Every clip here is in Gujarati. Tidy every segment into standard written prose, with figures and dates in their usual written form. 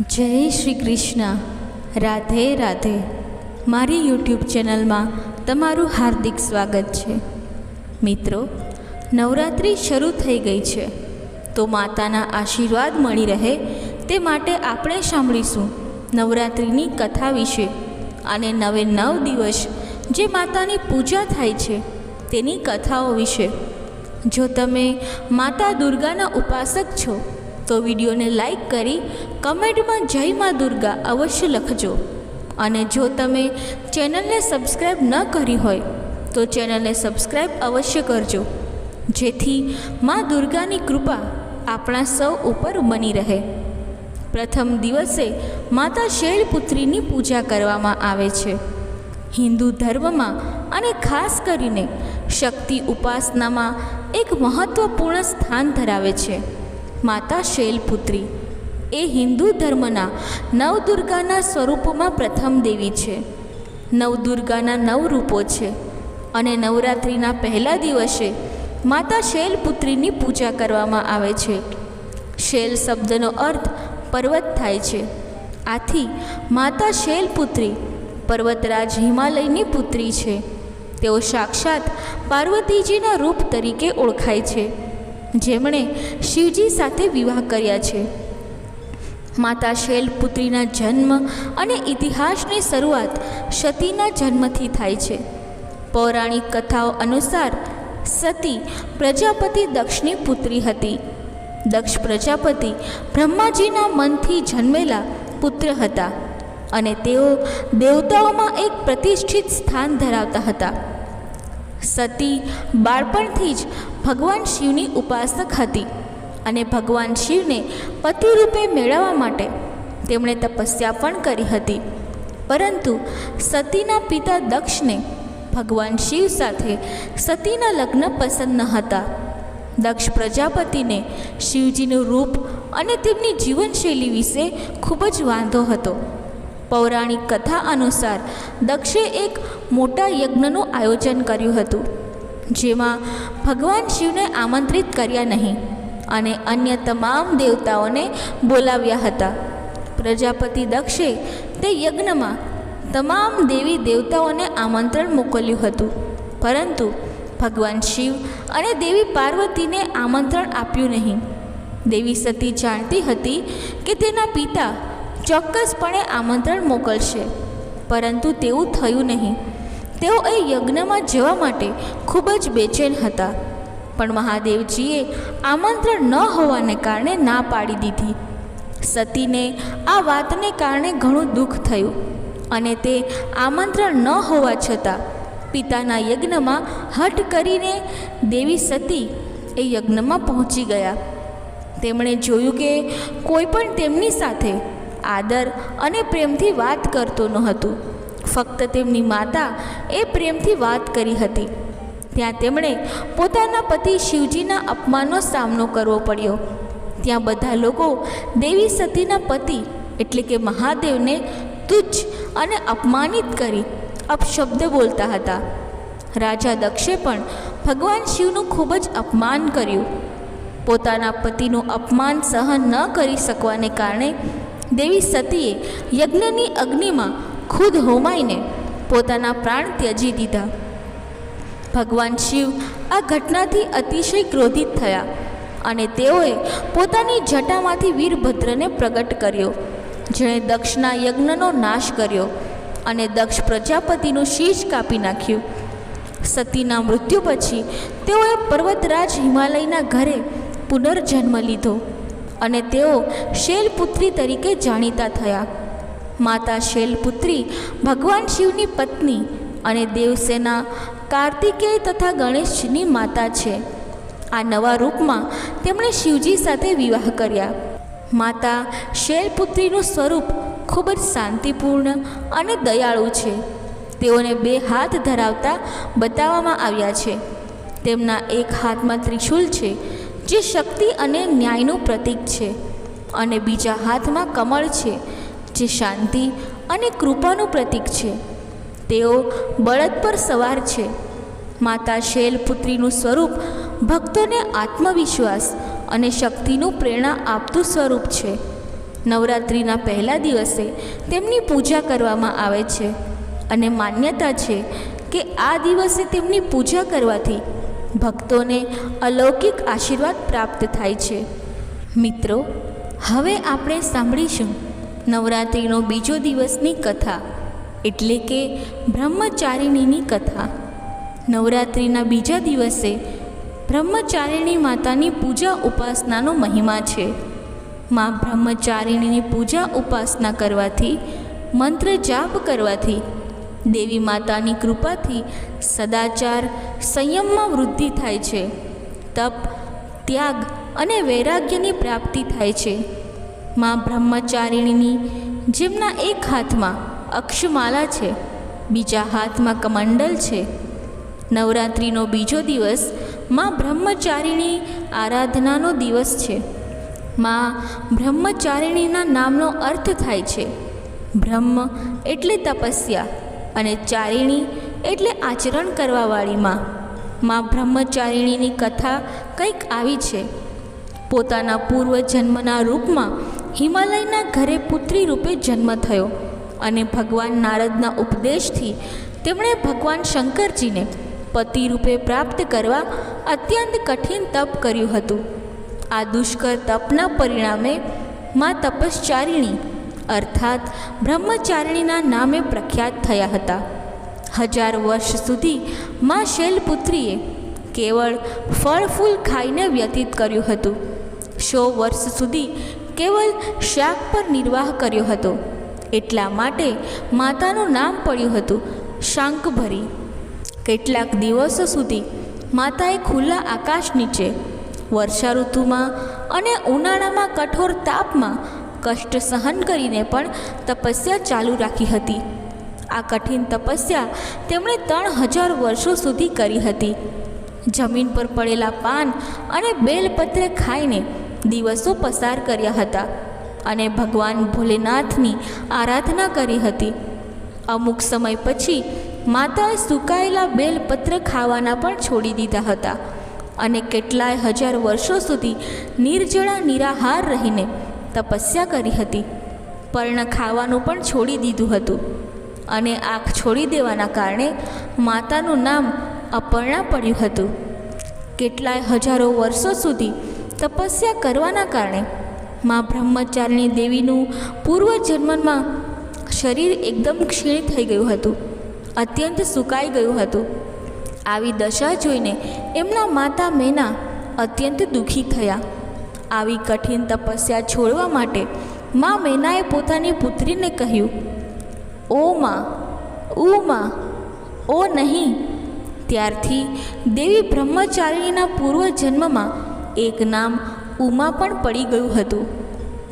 જય શ્રી કૃષ્ણ. રાધે રાધે. મારી યુટ્યુબ ચેનલમાં તમારું હાર્દિક સ્વાગત છે. મિત્રો, નવરાત્રિ શરૂ થઈ ગઈ છે, તો માતાના આશીર્વાદ મળી રહે તે માટે આપણે સાંભળીશું નવરાત્રિની કથા વિશે અને 9 દિવસ જે માતાની પૂજા થાય છે તેની કથાઓ વિશે. જો તમે માતા દુર્ગાના ઉપાસક છો તો વિડીયોને લાઈક કરી કમેન્ટમાં જય મા દુર્ગા અવશ્ય લખજો. અને જો તમે ચેનલને સબસ્ક્રાઈબ ન કરી હોય તો ચેનલને સબસ્ક્રાઈબ અવશ્ય કરજો, જેથી મા દુર્ગાની કૃપા આપણા સૌ ઉપર બની રહે. પ્રથમ દિવસે માતા શૈલપુત્રીની પૂજા કરવામાં આવે છે. હિન્દુ ધર્મમાં અને ખાસ કરીને શક્તિ ઉપાસનામાં એક મહત્વપૂર્ણ સ્થાન ધરાવે છે. માતા શૈલપુત્રી એ હિન્દુ ધર્મના નવદુર્ગાના સ્વરૂપોમાં પ્રથમ દેવી છે. નવદુર્ગાના 9 રૂપો છે અને નવરાત્રિના પહેલા દિવસે માતા શૈલપુત્રીની પૂજા કરવામાં આવે છે. શૈલ શબ્દનો અર્થ પર્વત થાય છે. આથી માતા શૈલપુત્રી પર્વતરાજ હિમાલયની પુત્રી છે. તેઓ સાક્ષાત પાર્વતીજીના રૂપ તરીકે ઓળખાય છે, જેમણે શિવજી સાથે વિવાહ કર્યા છે. માતા શૈલપુત્રીના જન્મ અને ઇતિહાસની શરૂઆત સતીના જન્મથી થાય છે. પૌરાણિક કથાઓ અનુસાર સતી પ્રજાપતિ દક્ષની પુત્રી હતી. દક્ષ પ્રજાપતિ બ્રહ્માજીના મનથી જન્મેલા પુત્ર હતા અને તેઓ દેવતાઓમાં એક પ્રતિષ્ઠિત સ્થાન ધરાવતા હતા. સતી બાળપણથી જ ભગવાન શિવની ઉપાસક હતી અને ભગવાન શિવને પતિ રૂપે મેળવવા માટે તેમણે તપસ્યા પણ કરી હતી. પરંતુ સતીના પિતા દક્ષને ભગવાન શિવ સાથે સતીના લગ્ન પસંદ ન હતા. દક્ષ પ્રજાપતિને શિવજીનું રૂપ અને તેમની જીવનશૈલી વિશે ખૂબ જ વાંધો હતો. પૌરાણિક કથા અનુસાર દક્ષે એક મોટા યજ્ઞનું આયોજન કર્યું હતું, જેમાં ભગવાન શિવને આમંત્રિત કર્યા નહીં અને અન્ય તમામ દેવતાઓને બોલાવ્યા હતા. પ્રજાપતિ દક્ષે તે યજ્ઞમાં તમામ દેવી દેવતાઓને આમંત્રણ મોકલ્યું હતું, પરંતુ ભગવાન શિવ અને દેવી પાર્વતીને આમંત્રણ આપ્યું નહીં. દેવી સતી જાણતી હતી કે તેના પિતા ચોક્કસપણે આમંત્રણ મોકલશે, પરંતુ તેવું થયું નહીં. તેઓ એ યજ્ઞમાં જવા માટે ખૂબ જ બેચેન હતા, પણ મહાદેવજીએ આમંત્રણ ન હોવાને કારણે ના પાડી દીધી. સતીને આ વાતને કારણે ઘણું દુઃખ થયું અને તે આમંત્રણ ન હોવા છતાં પિતાના યજ્ઞમાં હઠ કરીને દેવી સતી એ યજ્ઞમાં પહોંચી ગયા. તેમણે જોયું કે કોઈ પણ તેમની સાથે આદર અને પ્રેમથી વાત કરતો ન હતું. ફક્ત તેમની માતા એ પ્રેમથી વાત કરી હતી. ત્યાં તેમણે પોતાના પતિ શિવજીના અપમાનનો સામનો કરવો પડ્યો. ત્યાં બધા લોકો દેવી સતીના પતિ એટલે કે મહાદેવને તુચ્છ અને અપમાનિત કરી અપશબ્દ બોલતા હતા. રાજા દક્ષે પણ ભગવાન શિવનું ખૂબ જ અપમાન કર્યું. પોતાના પતિનું અપમાન સહન ન કરી શકવાને કારણે દેવી સતીએ યજ્ઞની અગ્નિમાં ખુદ હોમાઈને પોતાના પ્રાણ ત્યજી દીધા. ભગવાન શિવ આ ઘટનાથી અતિશય ક્રોધિત થયા અને તેઓએ પોતાની જટામાંથી વીરભદ્રને પ્રગટ કર્યો, જેણે દક્ષના યજ્ઞનો નાશ કર્યો અને દક્ષ પ્રજાપતિનું શીશ કાપી નાખ્યું. સતીના મૃત્યુ પછી તેઓએ પર્વતરાજ હિમાલયના ઘરે પુનર્જન્મ લીધો અને તેઓ શૈલપુત્રી તરીકે જાણીતા થયા. માતા શૈલપુત્રી ભગવાન શિવની પત્ની અને દેવસેના કાર્તિકેય તથા ગણેશજીની માતા છે. આ નવા રૂપમાં તેમણે શિવજી સાથે વિવાહ કર્યા. માતા શૈલપુત્રીનું સ્વરૂપ ખૂબ જ શાંતિપૂર્ણ અને દયાળુ છે. તેઓને 2 હાથ ધરાવતા બતાવવામાં આવ્યા છે. તેમના એક હાથમાં ત્રિશૂલ છે, જે શક્તિ અને ન્યાયનું પ્રતીક છે, અને બીજા હાથમાં કમળ છે, જે શાંતિ અને કૃપાનું પ્રતીક છે. તેઓ બળદ પર સવાર છે. માતા શૈલપુત્રીનું સ્વરૂપ ભક્તોને આત્મવિશ્વાસ અને શક્તિનું પ્રેરણા આપતું સ્વરૂપ છે. નવરાત્રિના પહેલા દિવસે તેમની પૂજા કરવામાં આવે છે અને માન્યતા છે કે આ દિવસે તેમની પૂજા કરવાથી ભક્તોને અલૌકિક આશીર્વાદ પ્રાપ્ત થાય છે. મિત્રો, હવે આપણે સાંભળીશું નવરાત્રિનો બીજો દિવસની કથા, એટલે કે બ્રહ્મચારિણીની કથા. નવરાત્રિના બીજા દિવસે બ્રહ્મચારિણી માતાની પૂજા ઉપાસનાનો મહિમા છે. માં બ્રહ્મચારિણીની પૂજા ઉપાસના કરવાથી, મંત્ર જાપ કરવાથી દેવી માતાની કૃપાથી સદાચાર, સંયમમાં વૃદ્ધિ થાય છે. તપ, ત્યાગ અને વૈરાગ્યની પ્રાપ્તિ થાય છે. માં બ્રહ્મચારિણીની જેમના એક હાથમાં અક્ષમાલા છે, બીજા હાથમાં કમંડલ છે. નવરાત્રિનો બીજો દિવસ માં બ્રહ્મચારિણી આરાધનાનો દિવસ છે. માં બ્રહ્મચારિણીના નામનો અર્થ થાય છે બ્રહ્મ એટલે તપસ્યા અને ચારિણી એટલે આચરણ કરવાવાળી માં. માં બ્રહ્મચારિણીની કથા કંઈક આવી છે. પોતાના પૂર્વજન્મના રૂપમાં હિમાલયના ઘરે પુત્રી રૂપે જન્મ થયો અને ભગવાન નારદના ઉપદેશથી તેમણે ભગવાન શંકરજીને પતિ રૂપે પ્રાપ્ત કરવા અત્યંત કઠિન તપ કર્યું હતું. આ દુષ્કર તપના પરિણામે માં તપશ્ચારિણી અર્થાત બ્રહ્મચારિણીના નામે પ્રખ્યાત થયા હતા. 1000 વર્ષ સુધી માં શૈલપુત્રીએ કેવળ ફળ ફૂલ ખાઈને વ્યતીત કર્યું હતું. 100 વર્ષ સુધી કેવળ શાક પર નિર્વાહ કર્યો હતો. એટલા માટે માતાનું નામ પડ્યું હતું શાંકભરી. કેટલાક દિવસો સુધી માતાએ ખુલ્લા આકાશ નીચે, વર્ષા ઋતુમાં અને ઉનાળામાં કઠોર તાપમાં કષ્ટ સહન કરીને પણ તપસ્યા ચાલુ રાખી હતી. આ કઠિન તપસ્યા તેમણે 3000 વર્ષો સુધી કરી હતી. જમીન પર પડેલા પાન અને બેલપત્ર ખાઈને દિવસો પસાર કર્યા હતા અને ભગવાન ભોલેનાથની આરાધના કરી હતી. અમુક સમય પછી માતાએ સુકાયેલા બેલપત્ર ખાવાના પણ છોડી દીધા હતા અને કેટલાય હજાર વર્ષો સુધી નિર્જળા નિરાહાર રહીને તપસ્યા કરી હતી. પર્ણ ખાવાનું પણ છોડી દીધું હતું અને આંખ છોડી દેવાના કારણે માતાનું નામ અપર્ણા પડ્યું હતું. કેટલાય હજારો વર્ષો સુધી તપસ્યા કરવાના કારણે માં બ્રહ્મચારિણી દેવીનું પૂર્વજન્મમાં શરીર એકદમ ક્ષીણ થઈ ગયું હતું, અત્યંત સુકાઈ ગયું હતું. આવી દશા જોઈને એમના માતા મેના અત્યંત દુઃખી થયા. આવી કઠિન તપસ્યા છોડવા માટે માં મેનાએ પોતાની પુત્રીને કહ્યું, ઓ માં, ઓ નહીં. ત્યારથી દેવી બ્રહ્મચારિણીના પૂર્વજન્મમાં એક નામ ઉમા પણ પડી ગયું હતું.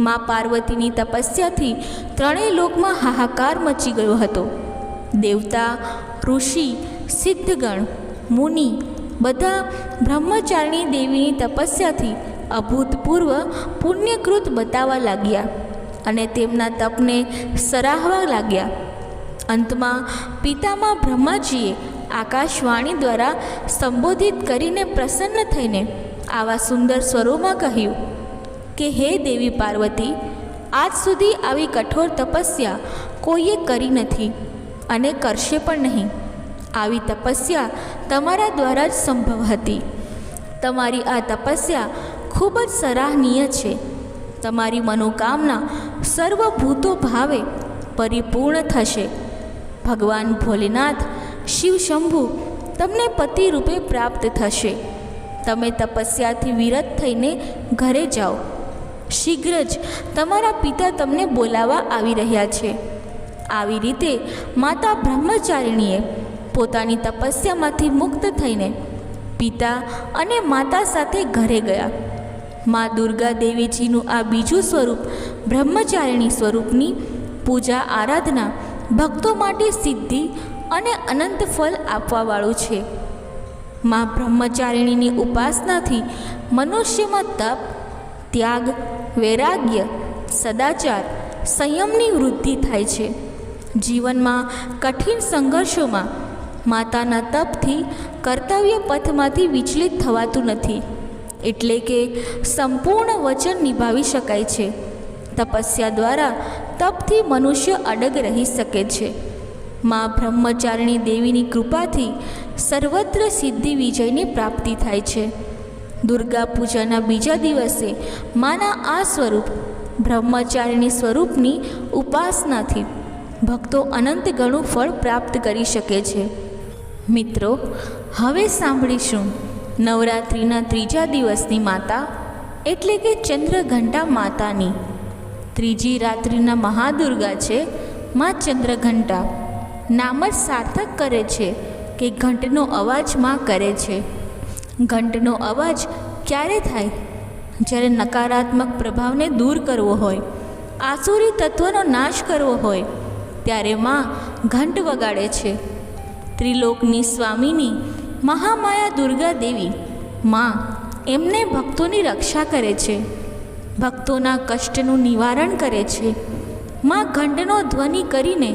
માં પાર્વતીની તપસ્યાથી ત્રણેય લોકમાં હાહાકાર મચી ગયો હતો. દેવતા, ઋષિ, સિદ્ધગણ, મુનિ બધા બ્રહ્મચારિણી દેવીની તપસ્યાથી અભૂતપૂર્વ પુણ્યકૃત બતાવવા લાગ્યા અને તેમના તપને સરાહવા લાગ્યા. અંતમાં પિતામહ બ્રહ્માજીએ આકાશવાણી દ્વારા સંબોધિત કરીને પ્રસન્ન થઈને આવા સુંદર સ્વરોમાં કહ્યું કે હે દેવી પાર્વતી, આજ સુધી આવી કઠોર તપસ્યા કોઈએ કરી નથી અને કરશે પણ નહીં. આવી તપસ્યા તમારા દ્વારા જ સંભવ હતી. તમારી આ તપસ્યા ખૂબ જ સરાહનીય છે. તમારી મનોકામના સર્વભૂતો ભાવે પરિપૂર્ણ થશે. ભગવાન ભોલેનાથ, શિવ શંભુ તમને પતિ રૂપે પ્રાપ્ત થશે. તમે તપસ્યાથી વિરત થઈને ઘરે જાઓ. શીઘ્ર જ તમારા પિતા તમને બોલાવવા આવી રહ્યા છે. આવી રીતે માતા બ્રહ્મચારિણીએ પોતાની તપસ્યામાંથી મુક્ત થઈને પિતા અને માતા સાથે ઘરે ગયા. મા દુર્ગા દેવીજીનું આ બીજું સ્વરૂપ બ્રહ્મચારિણી સ્વરૂપની પૂજા આરાધના ભક્તો માટે સિદ્ધિ અને અનંત ફળ આપવાવાળું છે. મા બ્રહ્મચારિણીની ઉપાસનાથી મનુષ્યમાં તપ, ત્યાગ, વૈરાગ્ય, સદાચાર, સંયમની વૃદ્ધિ થાય છે. જીવનમાં કઠિન સંઘર્ષોમાં માતાના તપથી કર્તવ્ય પથમાંથી વિચલિત થવાતું નથી, એટલે કે સંપૂર્ણ વચન નિભાવી શકાય છે. તપસ્યા દ્વારા તપથી મનુષ્ય અડગ રહી શકે છે. મા બ્રહ્મચારિણી દેવીની કૃપાથી સર્વત્ર સિદ્ધિ વિજયની પ્રાપ્તિ થાય છે. દુર્ગા પૂજાના બીજા દિવસે માના આ સ્વરૂપ બ્રહ્મચારિણી સ્વરૂપની ઉપાસનાથી ભક્તો અનંત ગણું ફળ પ્રાપ્ત કરી શકે છે. મિત્રો, હવે સાંભળીશું નવરાત્રિના ત્રીજા દિવસની માતા એટલે કે ચંદ્રઘંટા માતાની. ત્રીજી રાત્રિના મહાદુર્ગા છે મા ચંદ્રઘંટા. નામ જ સાર્થક કરે છે કે ઘંટનો અવાજ માં કરે છે. ઘંટનો અવાજ ક્યારે થાય? જ્યારે નકારાત્મક પ્રભાવને દૂર કરવો હોય, આસુરી તત્વનો નાશ કરવો હોય, ત્યારે માં ઘંટ વગાડે છે. ત્રિલોકની સ્વામીની મહામાયા દુર્ગા દેવી માં એમને ભક્તોની રક્ષા કરે છે, ભક્તોના કષ્ટનું નિવારણ કરે છે. માં ઘંટનો ધ્વનિ કરીને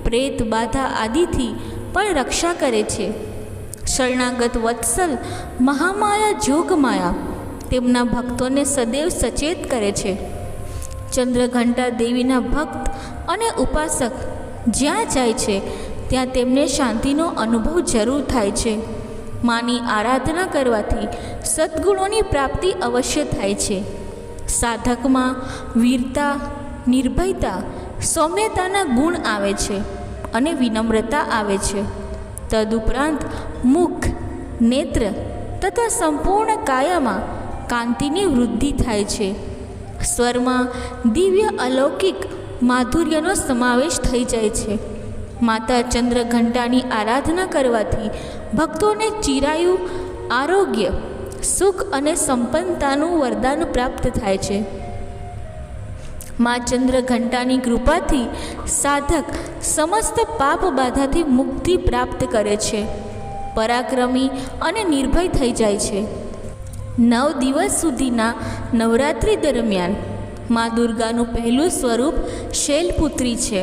પ્રેત બાધા આદિથી પણ રક્ષા કરે છે. શરણાગત વત્સલ મહામાયા જોગમાયા તેમના ભક્તોને સદૈવ સચેત કરે છે. ચંદ્રઘંટા દેવીના ભક્ત અને ઉપાસક જ્યાં જાય છે ત્યાં તેમને શાંતિનો અનુભવ જરૂર થાય છે. માની આરાધના કરવાથી સદ્ગુણોની પ્રાપ્તિ અવશ્ય થાય છે. સાધકમાં વીરતા, નિર્ભયતા, સૌમ્યતાના ગુણ આવે છે અને વિનમ્રતા આવે છે. તદુપરાંત મુખ, નેત્ર તથા સંપૂર્ણ કાયામાં કાંતિની વૃદ્ધિ થાય છે. સ્વરમાં દિવ્ય અલૌકિક માધુર્યનો સમાવેશ થઈ જાય છે. માતા ચંદ્રઘંટાની આરાધના કરવાથી ભક્તોને ચિરાયુ, આરોગ્ય, સુખ અને સંપન્નતાનું વરદાન પ્રાપ્ત થાય છે. મા ચંદ્રઘંટાની કૃપાથી સાધક સમસ્ત પાપ બાધાથી મુક્તિ પ્રાપ્ત કરે છે, પરાક્રમી અને નિર્ભય થઈ જાય છે. 9 દિવસ સુધીના નવરાત્રિ દરમિયાન મા દુર્ગાનું પહેલું સ્વરૂપ શૈલપુત્રી છે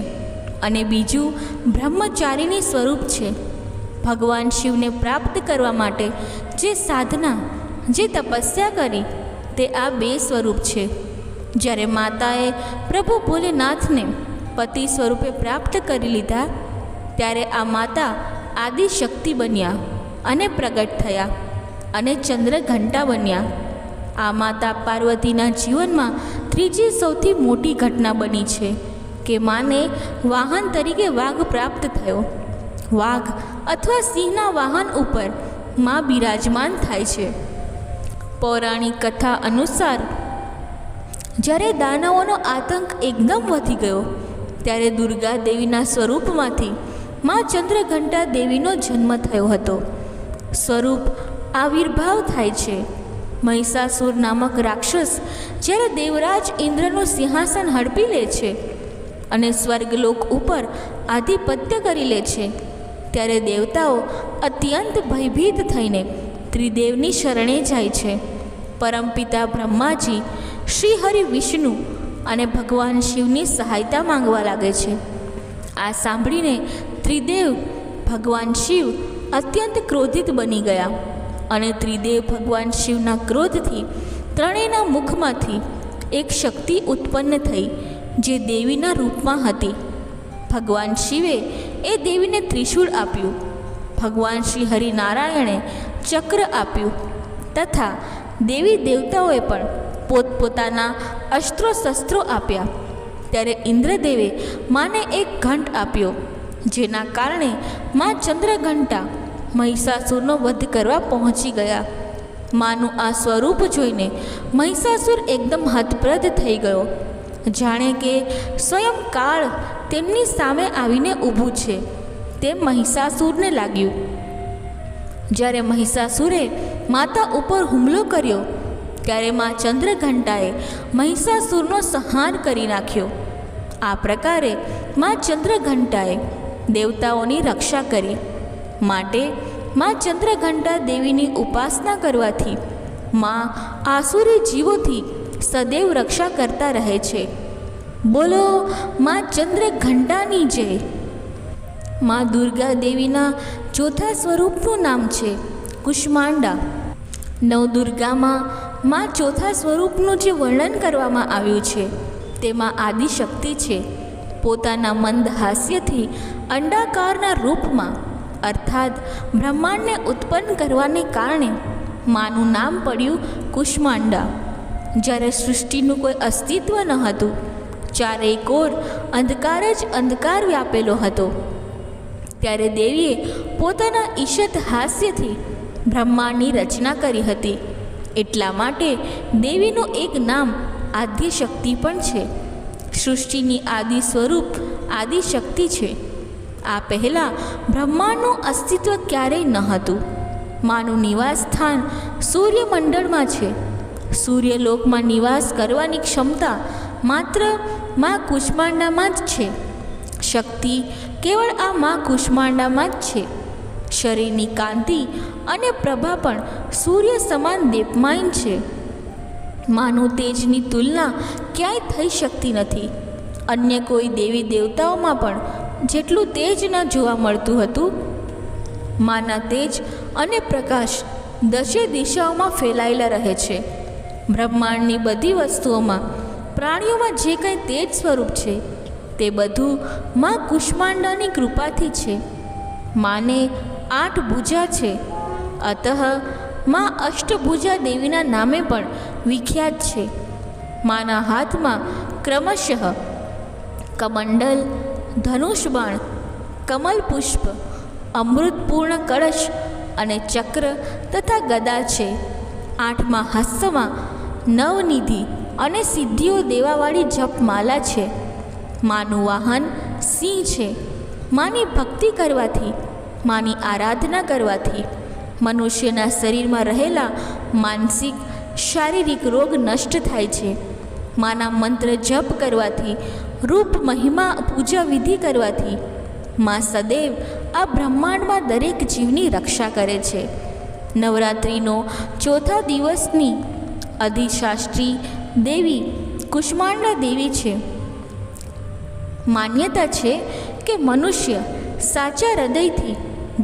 અને બીજું બ્રહ્મચારિણી સ્વરૂપ છે. ભગવાન શિવને પ્રાપ્ત કરવા માટે જે સાધના, જે તપસ્યા કરી તે આ 2 સ્વરૂપ છે. જ્યારે માતાએ પ્રભુ ભોલેનાથને પતિ સ્વરૂપે પ્રાપ્ત કરી લીધા ત્યારે આ માતા આદિશક્તિ બન્યા અને પ્રગટ થયા અને ચંદ્રઘંટા બન્યા. આ માતા પાર્વતીના જીવનમાં ત્રીજી સૌથી મોટી ઘટના બની છે કે માને વાહન તરીકે વાઘ પ્રાપ્ત થયો. વાઘ અથવા સિંહના વાહન ઉપર મા બિરાજમાન થાય છે. પૌરાણિક કથા અનુસાર જ્યારે દાનવોનો આતંક એકદમ વધી ગયો ત્યારે દુર્ગા દેવીના સ્વરૂપમાંથી મા ચંદ્રઘંટા દેવીનો જન્મ થયો હતો. સ્વરૂપ આવિર્ભાવ થાય છે. મહિષાસુર નામક રાક્ષસ જ્યારે દેવરાજ ઇન્દ્રનું સિંહાસન હડપી લે છે અને સ્વર્ગલોક ઉપર આધિપત્ય કરી લે છે ત્યારે દેવતાઓ અત્યંત ભયભીત થઈને ત્રિદેવની શરણે જાય છે. પરમપિતા બ્રહ્માજી, શ્રી હરિ વિષ્ણુ અને ભગવાન શિવની સહાયતા માંગવા લાગે છે. આ સાંભળીને ત્રિદેવ ભગવાન શિવ અત્યંત ક્રોધિત બની ગયા અને ત્રિદેવ ભગવાન શિવના ક્રોધથી ત્રણેયના મુખમાંથી એક શક્તિ ઉત્પન્ન થઈ જે દેવીના રૂપમાં હતી. ભગવાન શિવે એ દેવીને ત્રિશૂળ આપ્યું, ભગવાન શ્રી હરિનારાયણે ચક્ર આપ્યું તથા દેવી દેવતાઓએ પણ પોતપોતાના અસ્ત્રો શસ્ત્રો આપ્યા. ત્યારે ઇન્દ્રદેવે માને એક ઘંટ આપ્યો જેના કારણે મા ચંદ્રઘંટા મહિષાસુરનો વધ કરવા પહોંચી ગયા. માનું આ સ્વરૂપ જોઈને મહિષાસુર એકદમ હતપ્રદ થઈ ગયો, જાણે કે સ્વયં કાળ તેમની સામે આવીને ઊભું છે તેમ મહિષાસુરને લાગ્યું. જ્યારે મહિષાસુરે માતા ઉપર હુમલો કર્યો ત્યારે મા ચંદ્રઘંટાએ મહિષાસુરનો સંહાર કરી નાખ્યો. આ પ્રકારે મા ચંદ્રઘંટાએ દેવતાઓની રક્ષા કરી. માટે મા ચંદ્રઘંટા દેવીની ઉપાસના કરવાથી મા આસુરી જીવોથી સદૈવ રક્ષા કરતા રહે છે. બોલો મા ચંદ્રઘંટાની જય. મા દુર્ગા દેવીના ચોથા સ્વરૂપનું નામ છે કુષ્માંડા. નવદુર્ગામાં મા ચોથા સ્વરૂપનું જે વર્ણન કરવામાં આવ્યું છે તેમાં આદિશક્તિ છે. પોતાના મંદ હાસ્યથી અંડાકારના રૂપમાં અર્થાત બ્રહ્માંડને ઉત્પન્ન કરવાને કારણે માનું નામ પડ્યું કુષ્માંડા. જ્યારે સૃષ્ટિનું કોઈ અસ્તિત્વ ન હતું, ચારેય કોર અંધકાર જ અંધકાર વ્યાપેલો હતો, ત્યારે દેવીએ પોતાના ઈશત હાસ્યથી બ્રહ્માંડની રચના કરી હતી. એટલા માટે દેવીનું એક નામ આદ્યશક્તિ પણ છે. સૃષ્ટિની આદિ સ્વરૂપ આદિશક્તિ છે. આ પહેલાં બ્રહ્માંડનું અસ્તિત્વ ક્યારેય ન હતું. માનું નિવાસ સ્થાન સૂર્યમંડળમાં છે. સૂર્યલોકમાં નિવાસ કરવાની ક્ષમતા માત્ર મા કુષ્માંડામાં જ છે. શક્તિ કેવળ આ મા કુષ્માંડામાં જ છે. શરીરની કાંતિ અને પ્રભા પણ સૂર્ય સમાન દેપમાન છે. માનું તેજની તુલના ક્યાંય થઈ શકતી નથી. અન્ય કોઈ દેવી દેવતાઓમાં પણ જેટલું તેજ ન જોવા મળતું હતું, માના તેજ અને પ્રકાશ દશે દિશાઓમાં ફેલાયેલા રહે છે. બ્રહ્માંડની બધી વસ્તુઓમાં, પ્રાણીઓમાં જે કંઈ તેજ સ્વરૂપ છે તે બધું મા કુષ્માંડાની કૃપાથી છે. માને 8 ભુજા છે. અતઃ મા અષ્ટભુજા દેવીના નામે પણ વિખ્યાત છે. માના હાથમાં ક્રમશઃ કમંડલ, ધનુષબાણ, કમલ પુષ્પ, અમૃતપૂર્ણ કળશ અને ચક્ર તથા ગદા છે. 8મા હસ્તમાં નવનિધિ અને સિદ્ધિઓ દેવાવાળી જપમાલા છે. માનું વાહન સિંહ છે. માની ભક્તિ કરવાથી, માની આરાધના કરવાથી મનુષ્યના શરીરમાં રહેલા માનસિક શારીરિક રોગ નષ્ટ થાય છે. માના મંત્ર જપ કરવાથી, રૂપ મહિમા પૂજા વિધિ કરવાથી મા સદૈવ આ બ્રહ્માંડમાં દરેક જીવની રક્ષા કરે છે. નવરાત્રિનો ચોથા દિવસની અધિશાસ્ત્રી દેવી કુષ્માંડા દેવી છે. માન્યતા છે કે મનુષ્ય સાચા હૃદયથી,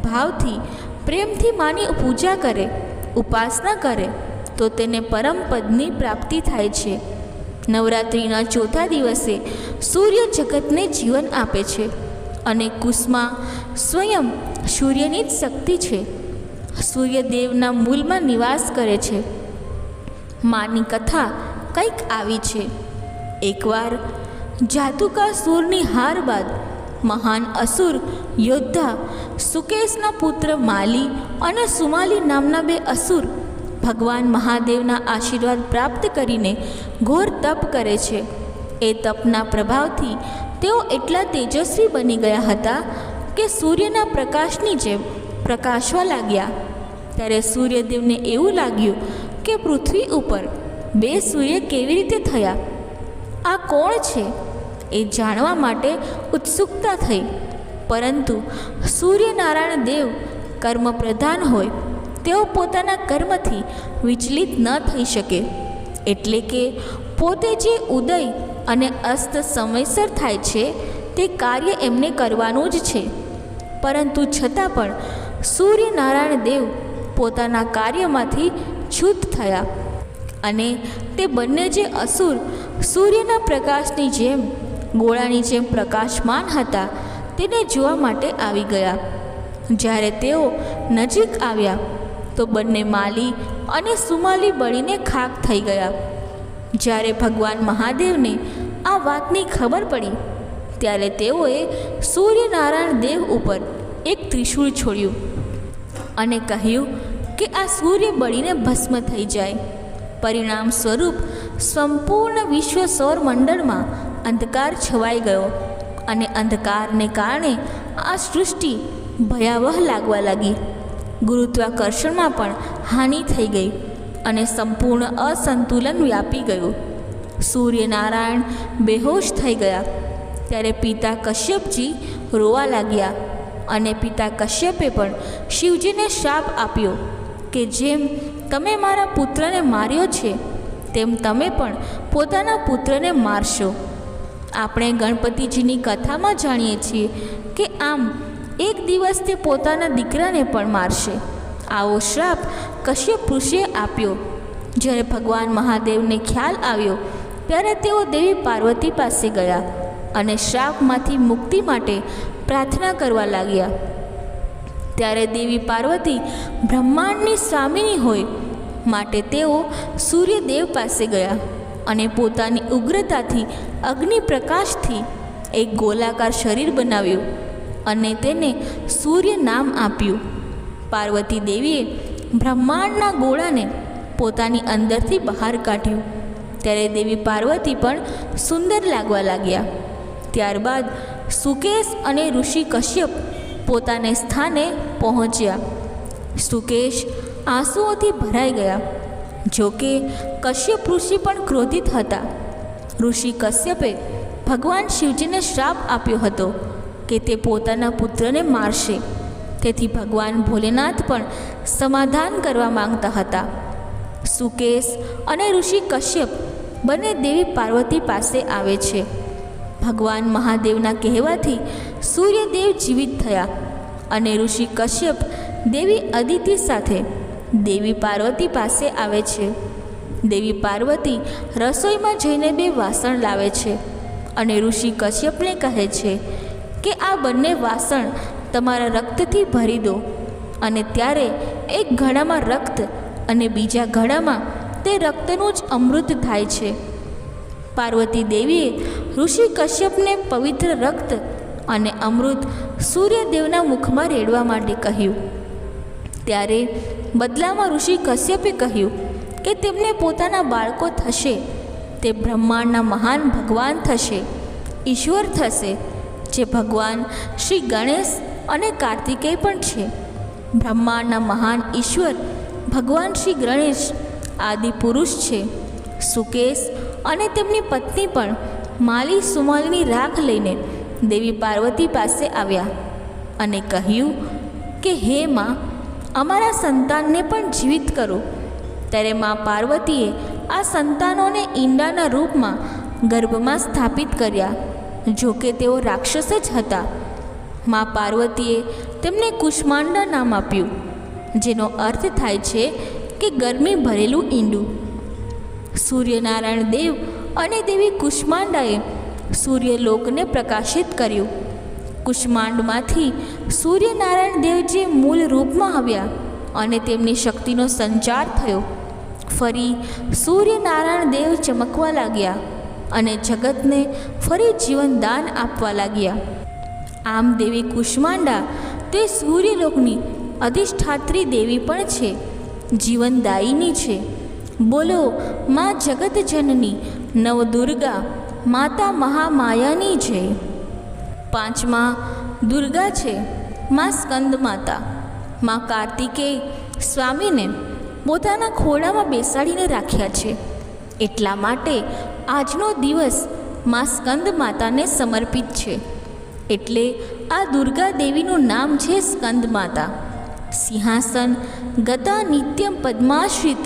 ભાવથી, પ્રેમથી માની પૂજા કરે, ઉપાસના કરે તો તેને પરમ પદની પ્રાપ્તિ થાય છે. નવરાત્રિના ચોથા દિવસે સૂર્ય જગતને જીવન આપે છે અને કુષ્મા સ્વયં સૂર્યની જ શક્તિ છે. સૂર્યદેવના મૂલમાં નિવાસ કરે છે. માની કથા કંઈક આવી છે. એકવાર જાતુકાસુરની હાર બાદ મહાન અસુર યોદ્ધા સુકેશના પુત્ર માલી અને સુમાલી નામના 2 અસુર ભગવાન મહાદેવના આશીર્વાદ પ્રાપ્ત કરીને ઘોર તપ કરે છે. એ તપના પ્રભાવથી તેઓ એટલા તેજસ્વી બની ગયા હતા કે સૂર્યના પ્રકાશની જેમ પ્રકાશવા લાગ્યા. ત્યારે સૂર્યદેવને એવું લાગ્યું કે પૃથ્વી ઉપર 2 સૂર્ય કેવી રીતે થયા? આ કોણ છે? એ જાણવા માટે ઉત્સુકતા થઈ. પરંતુ સૂર્યનારાયણ દેવ કર્મ પ્રધાન હોય, તેઓ પોતાના કર્મથી વિચલિત ન થઈ શકે. એટલે કે પોતે જે ઉદય અને અસ્ત સમયસર થાય છે તે કાર્ય એમને કરવાનું જ છે. પરંતુ છતાં પણ સૂર્યનારાયણ દેવ પોતાના કાર્યમાંથી છૂટ થયા અને તે બંને જે અસુર સૂર્યના પ્રકાશની જેમ, ગોળાની જેમ પ્રકાશમાન હતા, તેને જોવા માટે આવી ગયા. જ્યારે તેઓ નજીક આવ્યા તો બંને માલી અને સુમાલી બળીને ખાક થઈ ગયા. જ્યારે ભગવાન મહાદેવને આ વાતની ખબર પડી ત્યારે તેઓએ સૂર્યનારાયણ દેવ ઉપર એક ત્રિશૂળ છોડ્યું અને કહ્યું કે આ સૂર્ય બળીને ભસ્મ થઈ જાય. પરિણામ સ્વરૂપ સંપૂર્ણ વિશ્વ સૌરમંડળમાં અંધકાર છવાઈ ગયો અને અંધકારને કારણે આ સૃષ્ટિ ભયાવહ લાગવા લાગી. ગુરુત્વાકર્ષણમાં પણ હાનિ થઈ ગઈ અને સંપૂર્ણ અસંતુલન વ્યાપી ગયું. સૂર્યનારાયણ બેહોશ થઈ ગયા. ત્યારે પિતા કશ્યપજી રોવા લાગ્યા અને પિતા કશ્યપે પણ શિવજીને શાપ આપ્યો કે જેમ તમે મારા પુત્રને માર્યો છે તેમ તમે પણ પોતાના પુત્રને મારશો. આપણે ગણપતિજીની કથામાં જાણીએ છીએ કે આમ એક દિવસ તે પોતાના દીકરાને પણ મારશે. આવો શ્રાપ કશ્યપ ઋષિએ આપ્યો. જ્યારે ભગવાન મહાદેવને ખ્યાલ આવ્યો ત્યારે તેઓ દેવી પાર્વતી પાસે ગયા અને શ્રાપમાંથી મુક્તિ માટે પ્રાર્થના કરવા લાગ્યા. ત્યારે દેવી પાર્વતી બ્રહ્માંડની સ્વામિની હોય માટે તેઓ સૂર્યદેવ પાસે ગયા અને પોતાની ઉગ્રતાથી અગ્નિ પ્રકાશથી એક ગોલાકાર શરીર બનાવ્યું અને તેને સૂર્ય નામ આપ્યું. પાર્વતી દેવીએ બ્રહ્માંડના ગોળાને પોતાની અંદરથી બહાર કાઢ્યું. ત્યારે દેવી પાર્વતી પણ સુંદર લાગવા લાગ્યા. ત્યારબાદ સુકેશ અને ઋષિ કશ્યપ પોતાને સ્થાને પહોંચ્યા. સુકેશ આંસુઓથી ભરાઈ ગયા. જોકે કશ્યપ ઋષિ પણ ક્રોધિત હતા. ઋષિ કશ્યપે ભગવાન શિવજીને શ્રાપ આપ્યો હતો કે તે પોતાના પુત્રને મારશે. તેથી ભગવાન ભોલેનાથ પણ સમાધાન કરવા માંગતા હતા. સુકેશ અને ઋષિ કશ્યપ બંને દેવી પાર્વતી પાસે આવે છે. ભગવાન મહાદેવના કહેવાથી સૂર્યદેવ જીવિત થયા અને ઋષિ કશ્યપ દેવી અદિતિ સાથે દેવી પાર્વતી પાસે આવે છે. દેવી પાર્વતી રસોઈમાં જઈને 2 વાસણ લાવે છે અને ઋષિ કશ્યપને કહે છે કે આ બંને વાસણ તમારા રક્તથી ભરી દો. અને ત્યારે એક ઘડામાં રક્ત અને બીજા ઘડામાં તે રક્તનું જ અમૃત થાય છે. પાર્વતી દેવીએ ઋષિ કશ્યપને પવિત્ર રક્ત અને અમૃત સૂર્યદેવના મુખમાં રેડવા માટે કહ્યું. ત્યારે બદલામાં ઋષિ કશ્યપે કહ્યું કે તેમને પોતાના બાળકો થશે. તે બ્રહ્માંડના મહાન ભગવાન થશે, ઈશ્વર થશે, જે ભગવાન શ્રી ગણેશ અને કાર્તિકેય પણ છે. બ્રહ્માંડના મહાન ઈશ્વર ભગવાન શ્રી ગણેશ આદિ પુરુષ છે. સુકેશ અને તેમની પત્ની પણ માલી સુમાલીની રાખ લઈને દેવી પાર્વતી પાસે આવ્યા અને કહ્યું કે હે માં, અમારા સંતાનને પણ જીવિત કરો. ત્યારે માં પાર્વતીએ આ સંતાનોને ઈંડાના રૂપમાં ગર્ભમાં સ્થાપિત કર્યા. જોકે તેઓ રાક્ષસ જ હતા. માં પાર્વતીએ તેમને કુષ્માંડા નામ આપ્યું, જેનો અર્થ થાય છે કે ગરમી ભરેલું ઈંડું. સૂર્યનારાયણ દેવ અને દેવી કુષ્માંડાએ સૂર્યલોકને પ્રકાશિત કર્યું. કુષ્માંડમાંથી સૂર્યનારાયણ દેવ જે મૂળ રૂપમાં આવ્યા અને તેમની શક્તિનો સંચાર થયો. ફરી સૂર્યનારાયણ દેવ ચમકવા લાગ્યા અને જગતને ફરી જીવનદાન આપવા લાગ્યા. આમ દેવી કુષ્માંડા તે સૂર્યલોકની અધિષ્ઠાત્રી દેવી પણ છે, જીવનદાયિની છે. બોલો માં જગતજનની નવદુર્ગા માતા મહામાયાની જય. 5મા દુર્ગા છે માં સ્કંદ માતા. માં કાર્તિકેય સ્વામીને પોતાના ખોળામાં બેસાડીને રાખ્યા છે. એટલા માટે આજનો દિવસ માં સ્કંદ માતાને સમર્પિત છે. એટલે આ દુર્ગા દેવીનું નામ છે સ્કંદ માતા. સિંહાસન ગદા નિત્યમ પદ્માશ્રિત